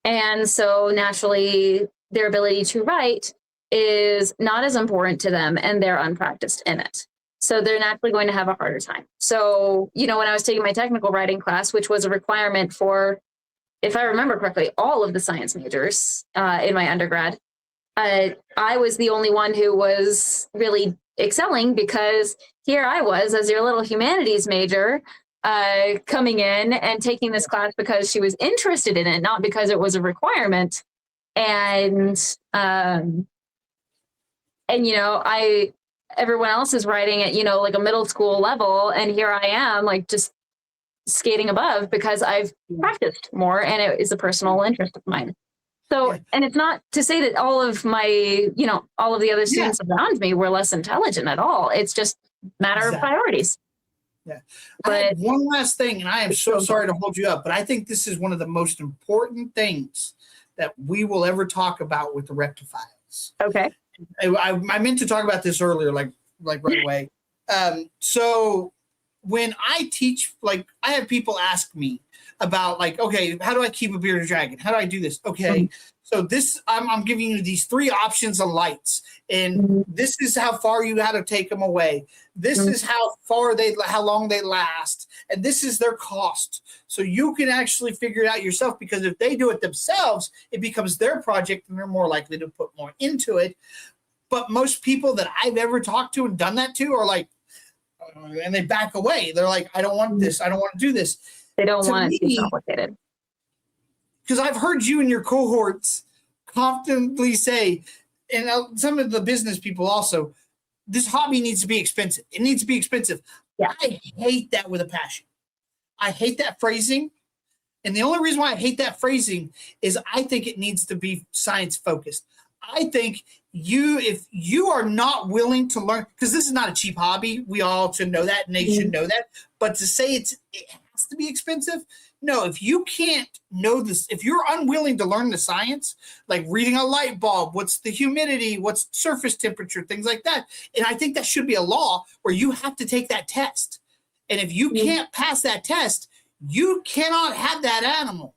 And so naturally their ability to write is not as important to them and they're unpracticed in it. So they're naturally going to have a harder time. So, when I was taking my technical writing class, which was a requirement for, if I remember correctly, all of the science majors in my undergrad, I was the only one who was really excelling because here I was as your little humanities major coming in and taking this class because she was interested in it, not because it was a requirement. And everyone else is writing at, like a middle school level. And here I am, like just skating above because I've practiced more and it is a personal interest of mine. So, and it's not to say that all of my, all of the other students around me were less intelligent at all. It's just a matter of priorities. Yeah. But one last thing, and I am so sorry to hold you up, but I think this is one of the most important things that we will ever talk about with the ReptiFiles. Okay. I meant to talk about this earlier, like right away. So when I teach, like I have people ask me about like, okay, how do I keep a bearded dragon? How do I do this? Okay. So this, I'm giving you these 3 options of lights, and this is how far you got to take them away. This is how long they last, and this is their cost. So you can actually figure it out yourself, because if they do it themselves, it becomes their project, and they're more likely to put more into it. But most people that I've ever talked to and done that to are like, and they back away. They're like, I don't want this. I don't want to do this. They don't want it to be complicated. Because I've heard you and your cohorts confidently say, and some of the business people also, this hobby needs to be expensive. It needs to be expensive. Yeah. I hate that with a passion. I hate that phrasing. And the only reason why I hate that phrasing is I think it needs to be science focused. I think if you are not willing to learn, because this is not a cheap hobby, we all should know that, and they should know that. But to say it has to be expensive, no. If you can't know this, if you're unwilling to learn the science, like reading a light bulb, what's the humidity, what's surface temperature, things like that, and I think that should be a law where you have to take that test. And if you can't pass that test, you cannot have that animal.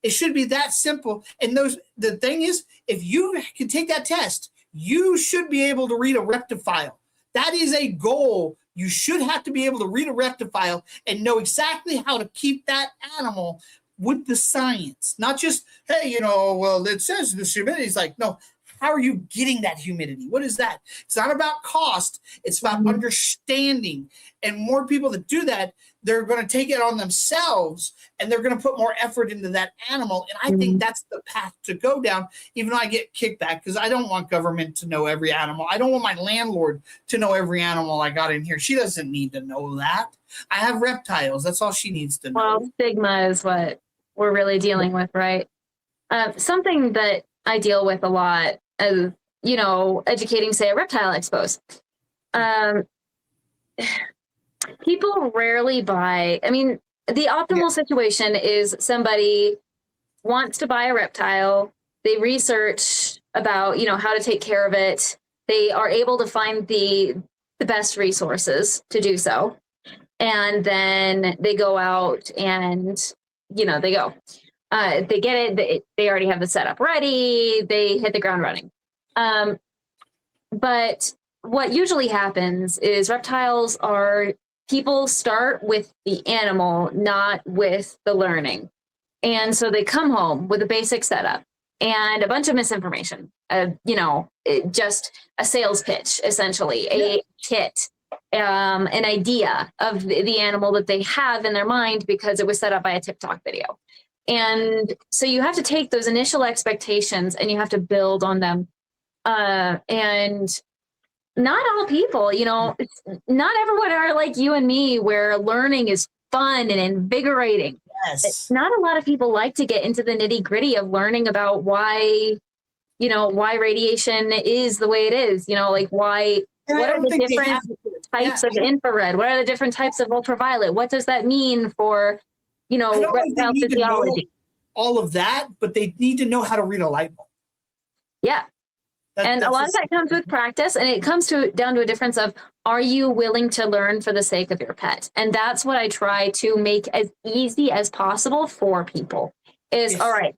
It should be that simple. And the thing is, if you can take that test, you should be able to read a ReptiFile. That is a goal. You should have to be able to read a ReptiFile and know exactly how to keep that animal with the science. Not just, hey, well, it says the humidity. It's like, no, how are you getting that humidity? What is that? It's not about cost. It's about understanding. And more people that do that, they're going to take it on themselves and they're going to put more effort into that animal. And I think that's the path to go down, even though I get kickback, because I don't want government to know every animal. I don't want my landlord to know every animal I got in here. She doesn't need to know that. I have reptiles. That's all she needs to know. Well, stigma is what we're really dealing with, right? Something that I deal with a lot as, educating, say, at Reptile Expos. People rarely buy. I mean, the optimal situation is somebody wants to buy a reptile. They research about, how to take care of it. They are able to find the best resources to do so. And then they go out and, they go. They get it. They already have the setup ready. They hit the ground running. But what usually happens is people start with the animal, not with the learning. And so they come home with a basic setup and a bunch of misinformation, just a sales pitch, essentially, a kit, an idea of the animal that they have in their mind because it was set up by a TikTok video. And so you have to take those initial expectations and you have to build on them. And not all people, not everyone are like you and me, where learning is fun and invigorating. Yes. Not a lot of people like to get into the nitty gritty of learning about why radiation is the way it is, like why, what are the different types of infrared? What are the different types of ultraviolet? What does that mean for, reptile physiology? All of that, but they need to know how to read a light bulb. Yeah. And a lot of that comes with practice, and it comes down to a difference of, are you willing to learn for the sake of your pet? And that's what I try to make as easy as possible for people is, all right,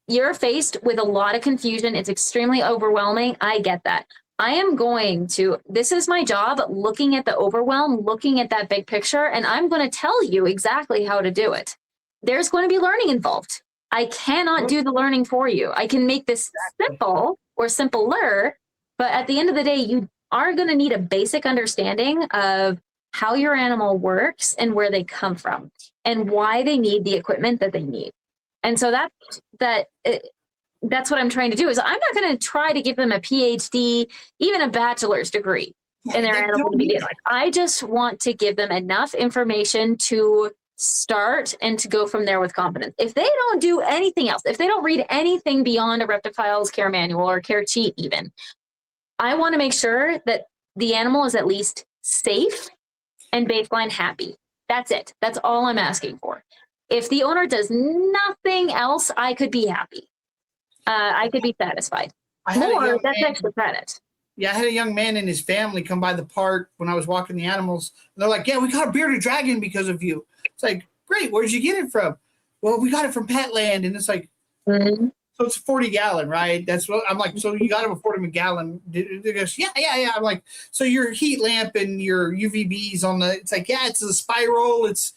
you're faced with a lot of confusion. It's extremely overwhelming. I get that. This is my job, looking at the overwhelm, looking at that big picture, and I'm going to tell you exactly how to do it. There's going to be learning involved. I cannot do the learning for you. I can make this simple or simpler, but at the end of the day, you are going to need a basic understanding of how your animal works and where they come from and why they need the equipment that they need. And so that's what I'm trying to do is I'm not going to try to give them a PhD, even a bachelor's degree in their animal media. I just want to give them enough information to start and to go from there with confidence. If they don't do anything else, if they don't read anything beyond a ReptiFiles care manual or care sheet even, I want to make sure that the animal is at least safe and baseline happy. That's it. That's all I'm asking for. If the owner does nothing else, I could be happy. I could be satisfied. That's extra credit. Yeah, I had a young man and his family come by the park when I was walking the animals. And they're like, yeah, we got a bearded dragon because of you. It's like, great, where'd you get it from? Well, we got it from Petland. And it's like, so it's a 40-gallon, right? That's what I'm like, so you got it a 40-gallon. They goes, yeah. I'm like, so your heat lamp and your UVBs on it's like, yeah, it's a spiral. It's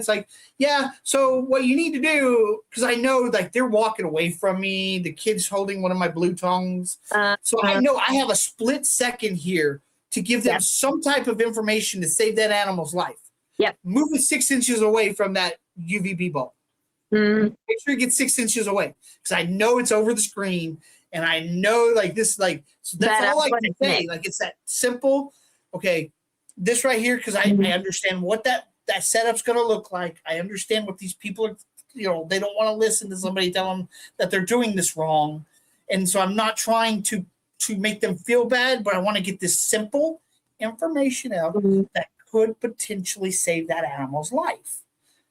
like, yeah. So what you need to do, because I know like they're walking away from me, the kid's holding one of my blue tongues. So I know I have a split second here to give them some type of information to save that animal's life. Yep. Move it 6 inches away from that UVB bulb. Make sure you get 6 inches away, because I know it's over the screen, and I know like this, like, so that's all I can say. Like, it's that simple. Okay, this right here, because I understand what that setup's going to look like. I understand what these people are. They don't want to listen to somebody tell them that they're doing this wrong, and so I'm not trying to make them feel bad, but I want to get this simple information out that could potentially save that animal's life.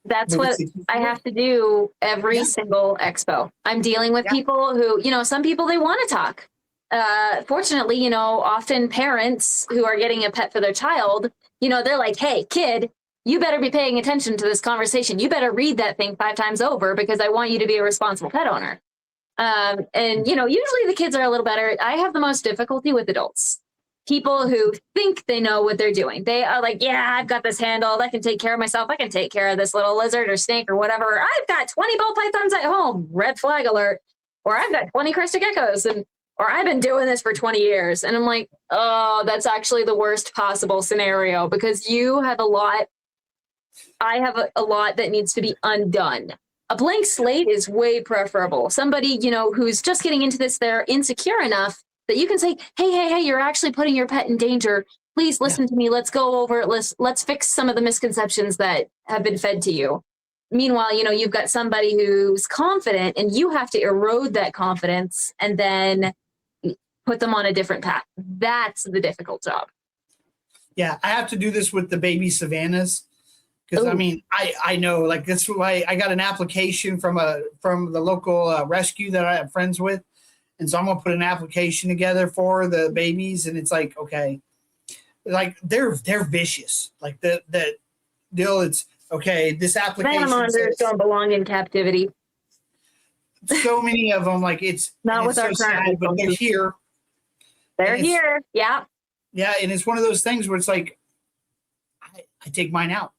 That's what I have to do every single expo. I'm dealing with people who, some people, they want to talk. Fortunately, often parents who are getting a pet for their child, they're like, hey, kid, you better be paying attention to this conversation. You better read that thing 5 times over because I want you to be a responsible pet owner. And, usually the kids are a little better. I have the most difficulty with adults. People who think they know what they're doing. They are like, yeah, I've got this handled. I can take care of myself. I can take care of this little lizard or snake or whatever. I've got 20 ball pythons at home. Red flag alert. Or I've got 20 crested geckos. Or I've been doing this for 20 years. And I'm like, oh, that's actually the worst possible scenario, because you have a lot. I have a lot that needs to be undone. A blank slate is way preferable. Somebody, who's just getting into this, they're insecure enough that you can say, hey, you're actually putting your pet in danger. Please listen to me. Let's go over it. Let's fix some of the misconceptions that have been fed to you. Meanwhile, you've got somebody who's confident, and you have to erode that confidence and then put them on a different path. That's the difficult job. Yeah, I have to do this with the baby savannas. Because I know, like, that's why I got an application from the local rescue that I have friends with. And so I'm gonna put an application together for the babies, and it's like, okay, like they're vicious. Like the deal, it's okay. This application says, don't belong in captivity. So many of them, like it's not with our so sad, but they're here. They're here. Yeah. Yeah, and it's one of those things where it's like, I take mine out.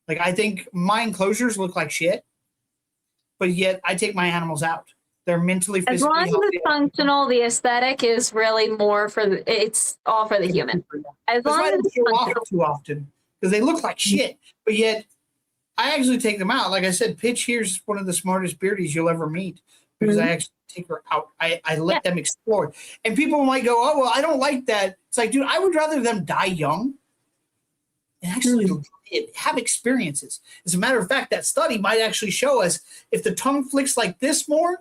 Like, I think my enclosures look like shit, but yet I take my animals out. They're mentally, As long physically as healthy. it's functional, the aesthetic is really more for it's all for the human. As That's long why as they it's show functional. off too often, because they look like shit, but yet I actually take them out. Like I said, Pitch here's one of the smartest beardies you'll ever meet because I actually take her out. I let them explore. And people might go, oh, well, I don't like that. It's like, dude, I would rather them die young and actually have experiences. As a matter of fact, that study might actually show us if the tongue flicks like this more,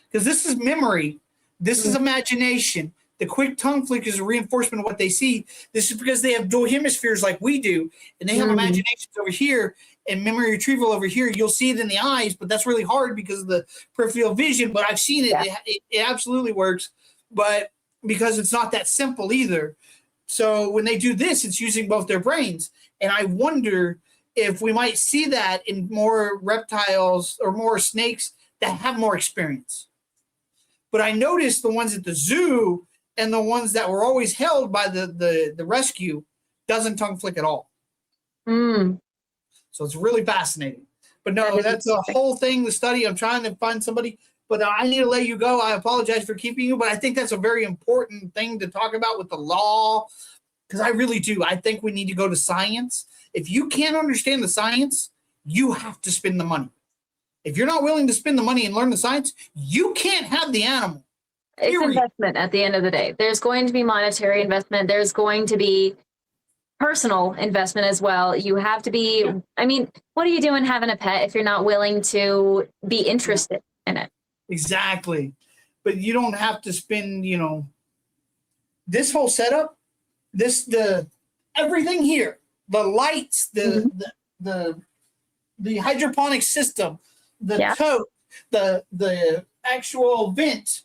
because this is memory, this is imagination. The quick tongue flick is a reinforcement of what they see. This is because they have dual hemispheres like we do, and they have imaginations over here and memory retrieval over here. You'll see it in the eyes, but that's really hard because of the peripheral vision. But I've seen it. Yeah. It absolutely works, but because it's not that simple either. So when they do this, it's using both their brains. And I wonder if we might see that in more reptiles or more snakes that have more experience. But I noticed the ones at the zoo and the ones that were always held by the rescue doesn't tongue flick at all. So it's really fascinating. But no, that's a whole thing, the study. I'm trying to find somebody, but I need to let you go. I apologize for keeping you, but I think that's a very important thing to talk about with the law, because I really do. I think we need to go to science. If you can't understand the science, you have to spend the money. If you're not willing to spend the money and learn the science, you can't have the animal. It's investment at the end of the day. There's going to be monetary investment. There's going to be personal investment as well. You have to be, I mean, what are you doing having a pet if you're not willing to be interested in it? Exactly. But you don't have to spend, this whole setup, everything here, the lights, the hydroponic system, the tote, the actual vent,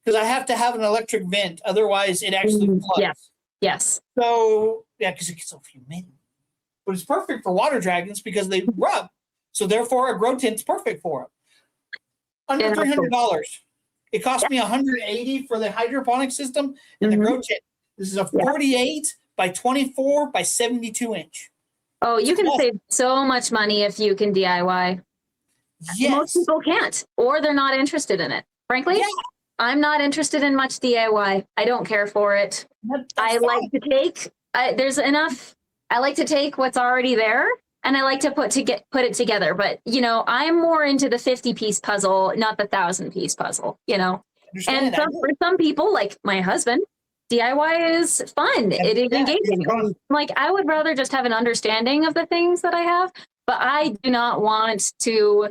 because I have to have an electric vent, otherwise it actually floods. Yes. So because it gets so humid, but it's perfect for water dragons because they rub. So therefore, a grow tent's perfect for them. Under $300. It cost me $180 for the hydroponic system and the grow tent. This is a 48 by 24 by 72 inch. Oh, you can save so much money if you can DIY. Yes. Most people can't, or they're not interested in it. Frankly, I'm not interested in much DIY. I don't care for it. I like to take, there's enough. I like to take what's already there and I like to put it together. But, I'm more into the 50-piece puzzle, not the 1,000-piece puzzle, And for some people, like my husband, DIY is fun. It is engaging. Like, I would rather just have an understanding of the things that I have, but I do not want to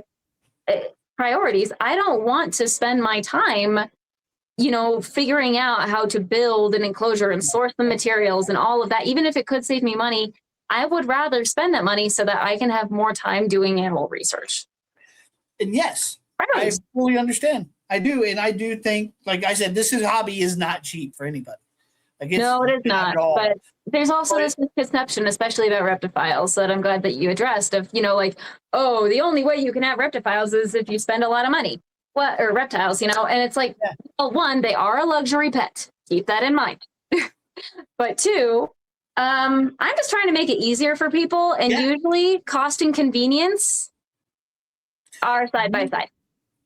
priorities. I don't want to spend my time, figuring out how to build an enclosure and source the materials and all of that. Even if it could save me money, I would rather spend that money so that I can have more time doing animal research. And yes, I fully understand. I do. And I do think, like I said, this hobby is not cheap for anybody. No, it is not. But there's also this misconception, especially about ReptiFiles, that I'm glad that you addressed of, the only way you can have ReptiFiles is if you spend a lot of money. Or reptiles, and it's like, well, one, they are a luxury pet. Keep that in mind. But two, I'm just trying to make it easier for people. And usually cost and convenience are side by side.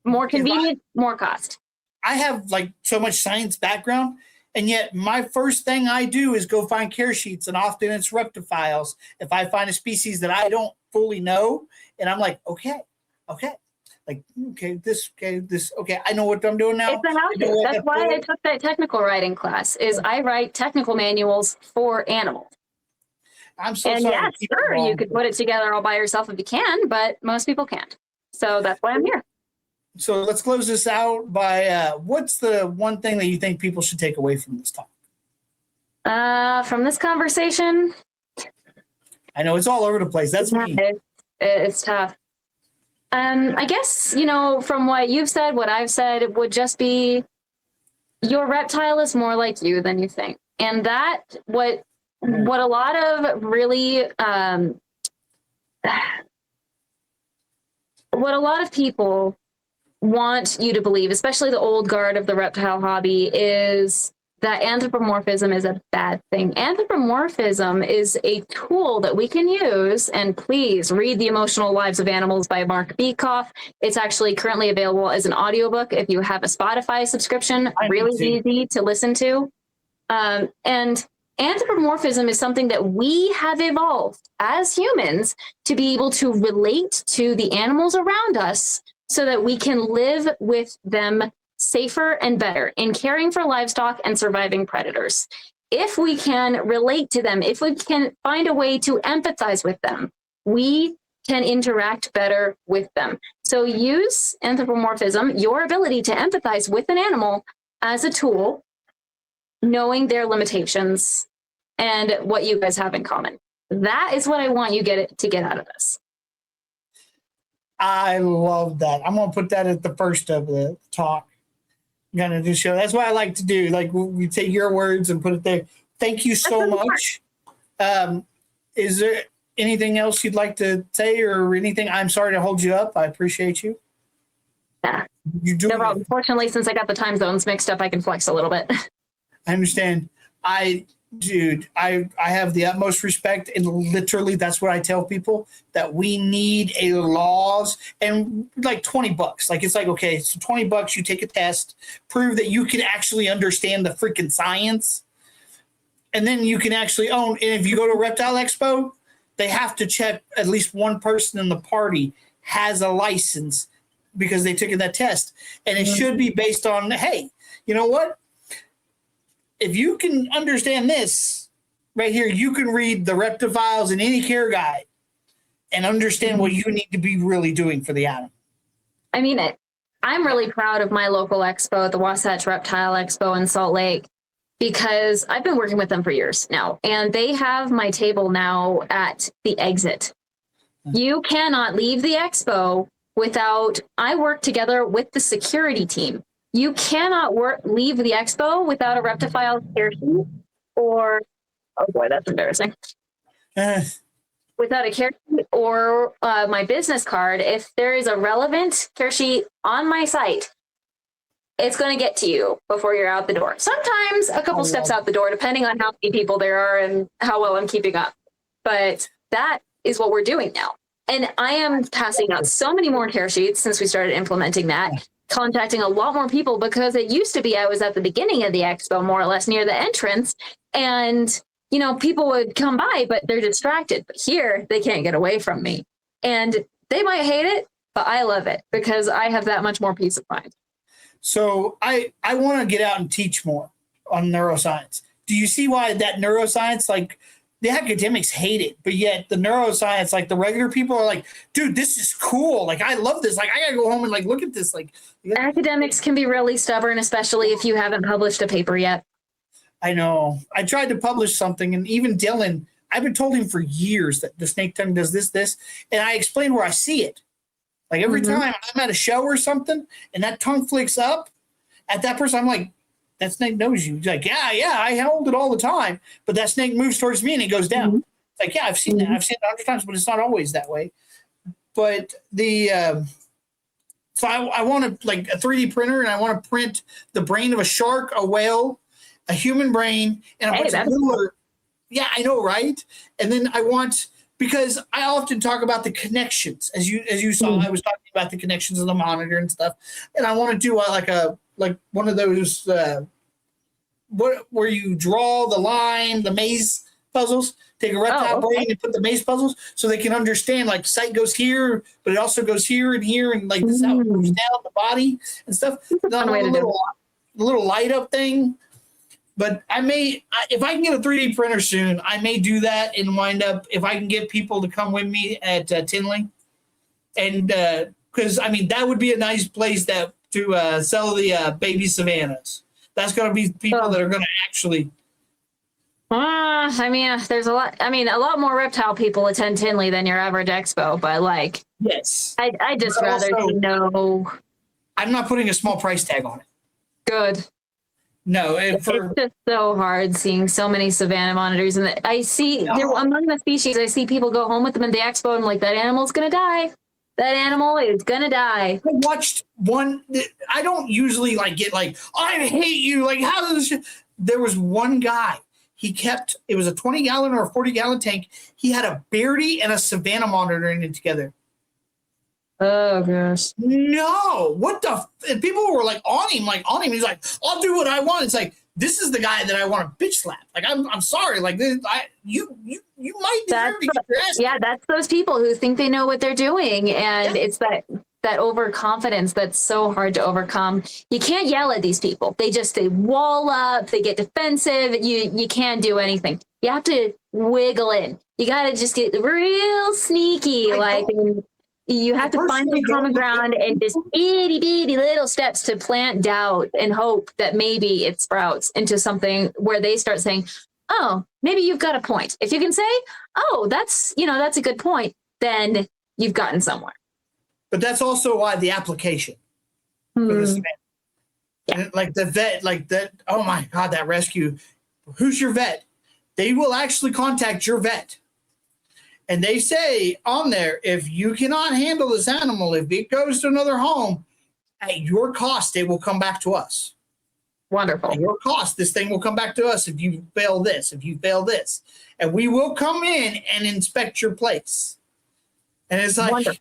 More convenient, more cost. I have so much science background. And yet my first thing I do is go find care sheets. And often it's ReptiFiles. If I find a species that I don't fully know, and I'm like, okay. This, I know what I'm doing now. It's a how-to. That's why I took that technical writing class, is I write technical manuals for animals. I'm so sorry. Yeah, sure, you could put it together all by yourself if you can, but most people can't. So that's why I'm here. So let's close this out by what's the one thing that you think people should take away from this talk? From this conversation? I know it's all over the place. That's me. It's tough. I guess, from what you've said, what I've said, it would just be your reptile is more like you than you think. And that, what a lot of really, what a lot of people want you to believe, especially the old guard of the reptile hobby, is that anthropomorphism is a bad thing. Anthropomorphism is a tool that we can use, and please read The Emotional Lives of Animals by Mark Bekoff. It's actually currently available as an audiobook if you have a Spotify subscription, really easy to listen to. And anthropomorphism is something that we have evolved as humans to be able to relate to the animals around us so that we can live with them safer and better in caring for livestock and surviving predators. If we can relate to them, if we can find a way to empathize with them, we can interact better with them. So use anthropomorphism, your ability to empathize with an animal, as a tool, knowing their limitations and what you guys have in common. That is what I want you to get out of this. I love that. I'm going to put that at the first of the talk. I'm going to do show. That's what I like to do. Like, we take your words and put it there. Thank you so much. Is there anything else you'd like to say or anything? I'm sorry to hold you up. I appreciate you. Yeah. You do. No problem. Fortunately, since I got the time zones mixed up, I can flex a little bit. I understand. I have the utmost respect, and literally that's what I tell people, that we need a laws, and like $20. Like, it's like, okay, so $20, you take a test, prove that you can actually understand the freaking science, and then you can actually own. And if you go to Reptile Expo, they have to check at least one person in the party has a license because they took that test, and it should be based on, hey, you know what? If you can understand this right here, you can read the ReptiFiles and any care guide and understand what you need to be really doing for the animal. I mean, I'm really proud of my local expo, the Wasatch Reptile Expo in Salt Lake, because I've been working with them for years now, and they have my table now at the exit. You cannot leave the expo without, I work together with the security team. You cannot leave the expo without a ReptiFiles care sheet, or, oh boy, that's embarrassing. Without a care sheet or my business card. If there is a relevant care sheet on my site, it's going to get to you before you're out the door. Sometimes a couple steps out the door, depending on how many people there are and how well I'm keeping up. But that is what we're doing now. And I am passing out so many more care sheets since we started implementing that, contacting a lot more people, because it used to be I was at the beginning of the expo, more or less near the entrance, and you know, people would come by, but they're distracted. But here, they can't get away from me. And they might hate it, but I love it because I have that much more peace of mind. So I want to get out and teach more on neuroscience. Do you see why that neuroscience, like, the academics hate it, but yet the neuroscience, like, the regular people are like, dude, this is cool. Like, I love this. Like, I got to go home and, like, look at this. Like, academics can be really stubborn, especially if you haven't published a paper yet. I know. I tried to publish something, and even Dylan, I've been told him for years that the snake tongue does this, and I explained where I see it. Like, every time I'm at a show or something, and that tongue flicks up at that person, I'm like, that snake knows you. He's like, yeah, I hold it all the time, but that snake moves towards me and it goes down. It's like, yeah, I've seen that. I've seen it 100 times, but it's not always that way. But so I want to, like, a 3D printer, and I want to print the brain of a shark, a whale, a human brain, and a bunch of little. Yeah, I know, right? And then I want, because I often talk about the connections, as you saw, I was talking about the connections of the monitor and stuff, and I want to do like one of those where you draw the line, the maze puzzles. Take a reptile brain and put the maze puzzles so they can understand, like, sight goes here, but it also goes here, and like this is how it moves down the body and stuff. The little light up thing. But if I can get a 3D printer soon, I may do that and wind up, if I can get people to come with me at Tinley. And because, I mean, that would be a nice place to sell the baby savannas. That's going to be people that are going to actually. I mean, there's a lot more reptile people attend Tinley than your average expo, but like, yes, I just rather know. I'm not putting a small price tag on it. Good. No, it's just so hard seeing so many savanna monitors, and I see among the species, I see people go home with them in the expo, and I'm like, that animal's gonna die. That animal is gonna die. I watched one. I don't usually get like, I hate you. Like, how does this? there was one guy. It was a 20-gallon or a 40-gallon tank. He had a Beardy and a Savannah monitor in it together. Oh gosh. No, what the? And people were like on him. He's like, I'll do what I want. It's like, this is the guy that I want to bitch slap. Like, I'm sorry. Like, you might deserve to get your ass. Yeah, that's those people who think they know what they're doing, and it's that overconfidence that's so hard to overcome. You can't yell at these people. They wall up. They get defensive. You can't do anything. You have to wiggle in. You got to just get real sneaky, you have to find some common ground and just itty bitty little steps to plant doubt and hope that maybe it sprouts into something where they start saying, oh, maybe you've got a point. If you can say, oh, that's a good point, then you've gotten somewhere. But that's also why the application for this man. Yeah. Like the vet, like that. Oh my God, that rescue. Who's your vet? They will actually contact your vet. And they say on there, if you cannot handle this animal, if it goes to another home, at your cost, it will come back to us. Wonderful. At your cost, this thing will come back to us if you fail this, if you fail this. And we will come in and inspect your place. And it's like, wonderful.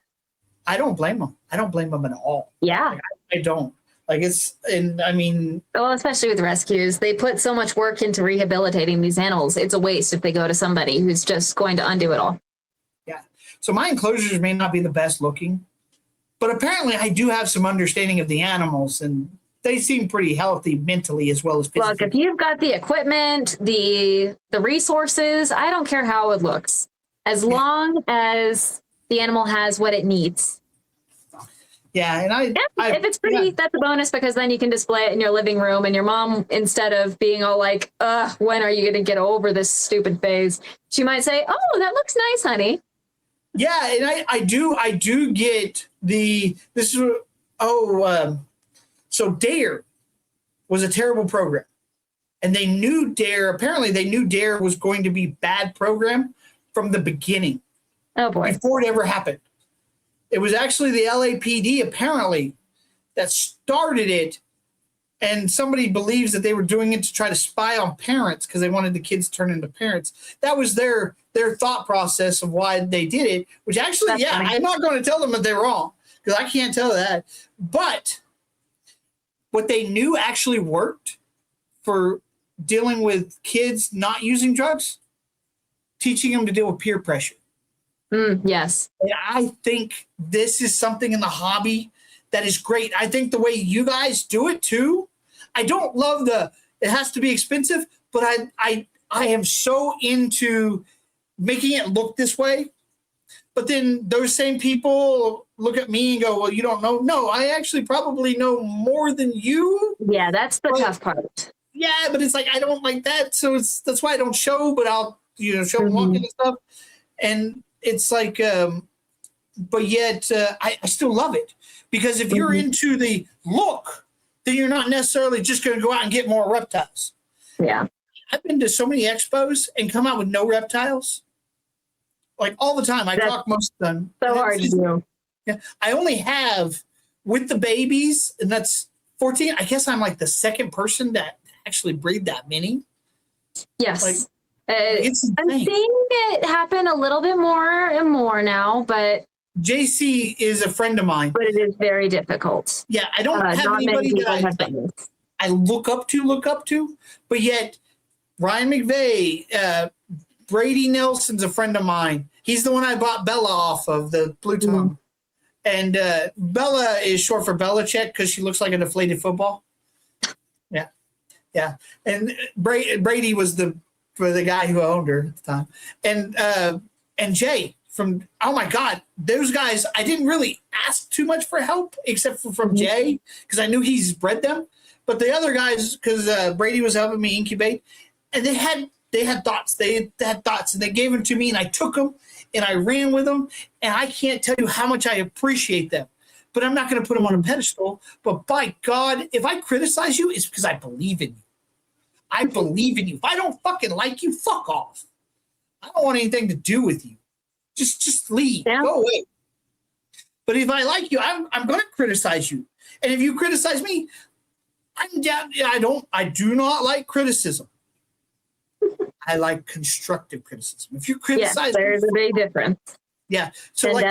I don't blame them. I don't blame them at all. Yeah. Like, I don't. Like well, especially with rescues, they put so much work into rehabilitating these animals. It's a waste if they go to somebody who's just going to undo it all. Yeah. So my enclosures may not be the best looking, but apparently I do have some understanding of the animals, and they seem pretty healthy mentally as well as physically. Look, if you've got the equipment, the resources, I don't care how it looks, as long as the animal has what it needs. Yeah, and if it's pretty, that's a bonus, because then you can display it in your living room, and your mom, instead of being all like, when are you going to get over this stupid phase? She might say, oh, that looks nice, honey. Yeah, and I do get so DARE was a terrible program. And they knew DARE was going to be bad program from the beginning. Oh boy. Before it ever happened. It was actually the LAPD, apparently, that started it, and somebody believes that they were doing it to try to spy on parents because they wanted the kids to turn into parents. That was their thought process of why they did it, which actually, funny. I'm not going to tell them that they're wrong, because I can't tell that. But what they knew actually worked for dealing with kids not using drugs, teaching them to deal with peer pressure. Yes. And I think this is something in the hobby that is great. I think the way you guys do it too. I don't love it has to be expensive, but I am so into making it look this way. But then those same people look at me and go, well, you don't know. No, I actually probably know more than you. Yeah, that's the tough part. Yeah, but it's like, I don't like that. So that's why I don't show, but I'll, show walking and stuff. And it's like, but yet I still love it, because if you're into the look, then you're not necessarily just going to go out and get more reptiles. Yeah. I've been to so many expos and come out with no reptiles. Like all the time. I talk most of them. So hard to do. Yeah. I only have with the babies, and that's 14. I guess I'm like the second person that actually breed that many. Yes. I'm seeing it happen a little bit more and more now, but JC is a friend of mine. But it is very difficult. Yeah, I don't have anybody that I look up to, but yet Ryan McVeigh, Brady Nelson's a friend of mine. He's the one I bought Bella off of, the blue tongue. And Bella is short for Belichick because she looks like a deflated football. Yeah. Yeah. And Brady was the guy who owned her at the time. And Jay from, oh my God, those guys, I didn't really ask too much for help except from Jay, because I knew he's bred them. But the other guys, because Brady was helping me incubate, and they had thoughts. They had thoughts, and they gave them to me, and I took them, and I ran with them, and I can't tell you how much I appreciate them. But I'm not going to put them on a pedestal. But by God, if I criticize you, it's because I believe in you. I believe in you. If I don't fucking like you, fuck off. I don't want anything to do with you. Just leave. Yeah. Go away. But if I like you, I'm going to criticize you. And if you criticize me, I do not like criticism. I like constructive criticism. If you Yes, criticize, there's a big difference. yeah. So And like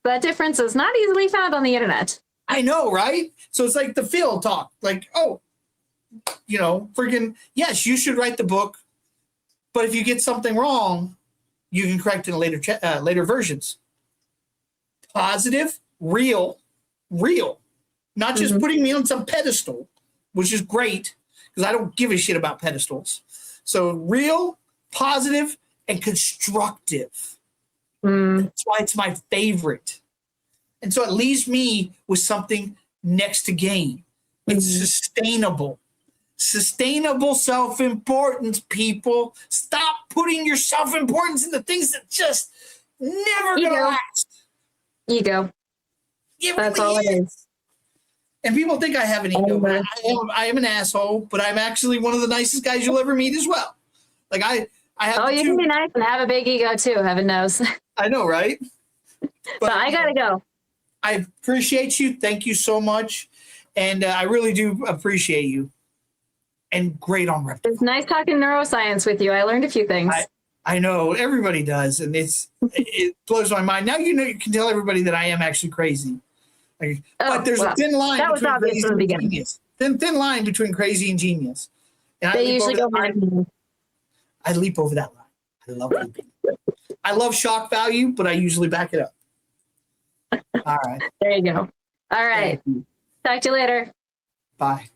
that difference is not easily found on the internet. I know, right? So it's like the Phil talk, like, oh, freaking yes, you should write the book, but if you get something wrong, you can correct it in later versions. Positive, real, not just putting me on some pedestal, which is great because I don't give a shit about pedestals. So real, positive, and constructive. That's why it's my favorite. And so it leaves me with something next to gain. It's sustainable. Sustainable self-importance, people. Stop putting your self-importance in the things that just never gonna last. Ego. That's all it is. And people think I have an ego, but I am an asshole, but I'm actually one of the nicest guys you'll ever meet as well. Like I have. Oh, you can be nice and have a big ego too, heaven knows. I know, right? But I gotta go. I appreciate you. Thank you so much. And I really do appreciate you. And great on Reptile. It's nice talking neuroscience with you. I learned a few things. I know everybody does, and it blows my mind. Now you can tell everybody that I am actually crazy. But there's a thin line between crazy and genius. Thin line between crazy and genius. And they usually go hand. I leap over that line. I love leaping. I love shock value, but I usually back it up. All right. There you go. All right. Talk to you later. Bye.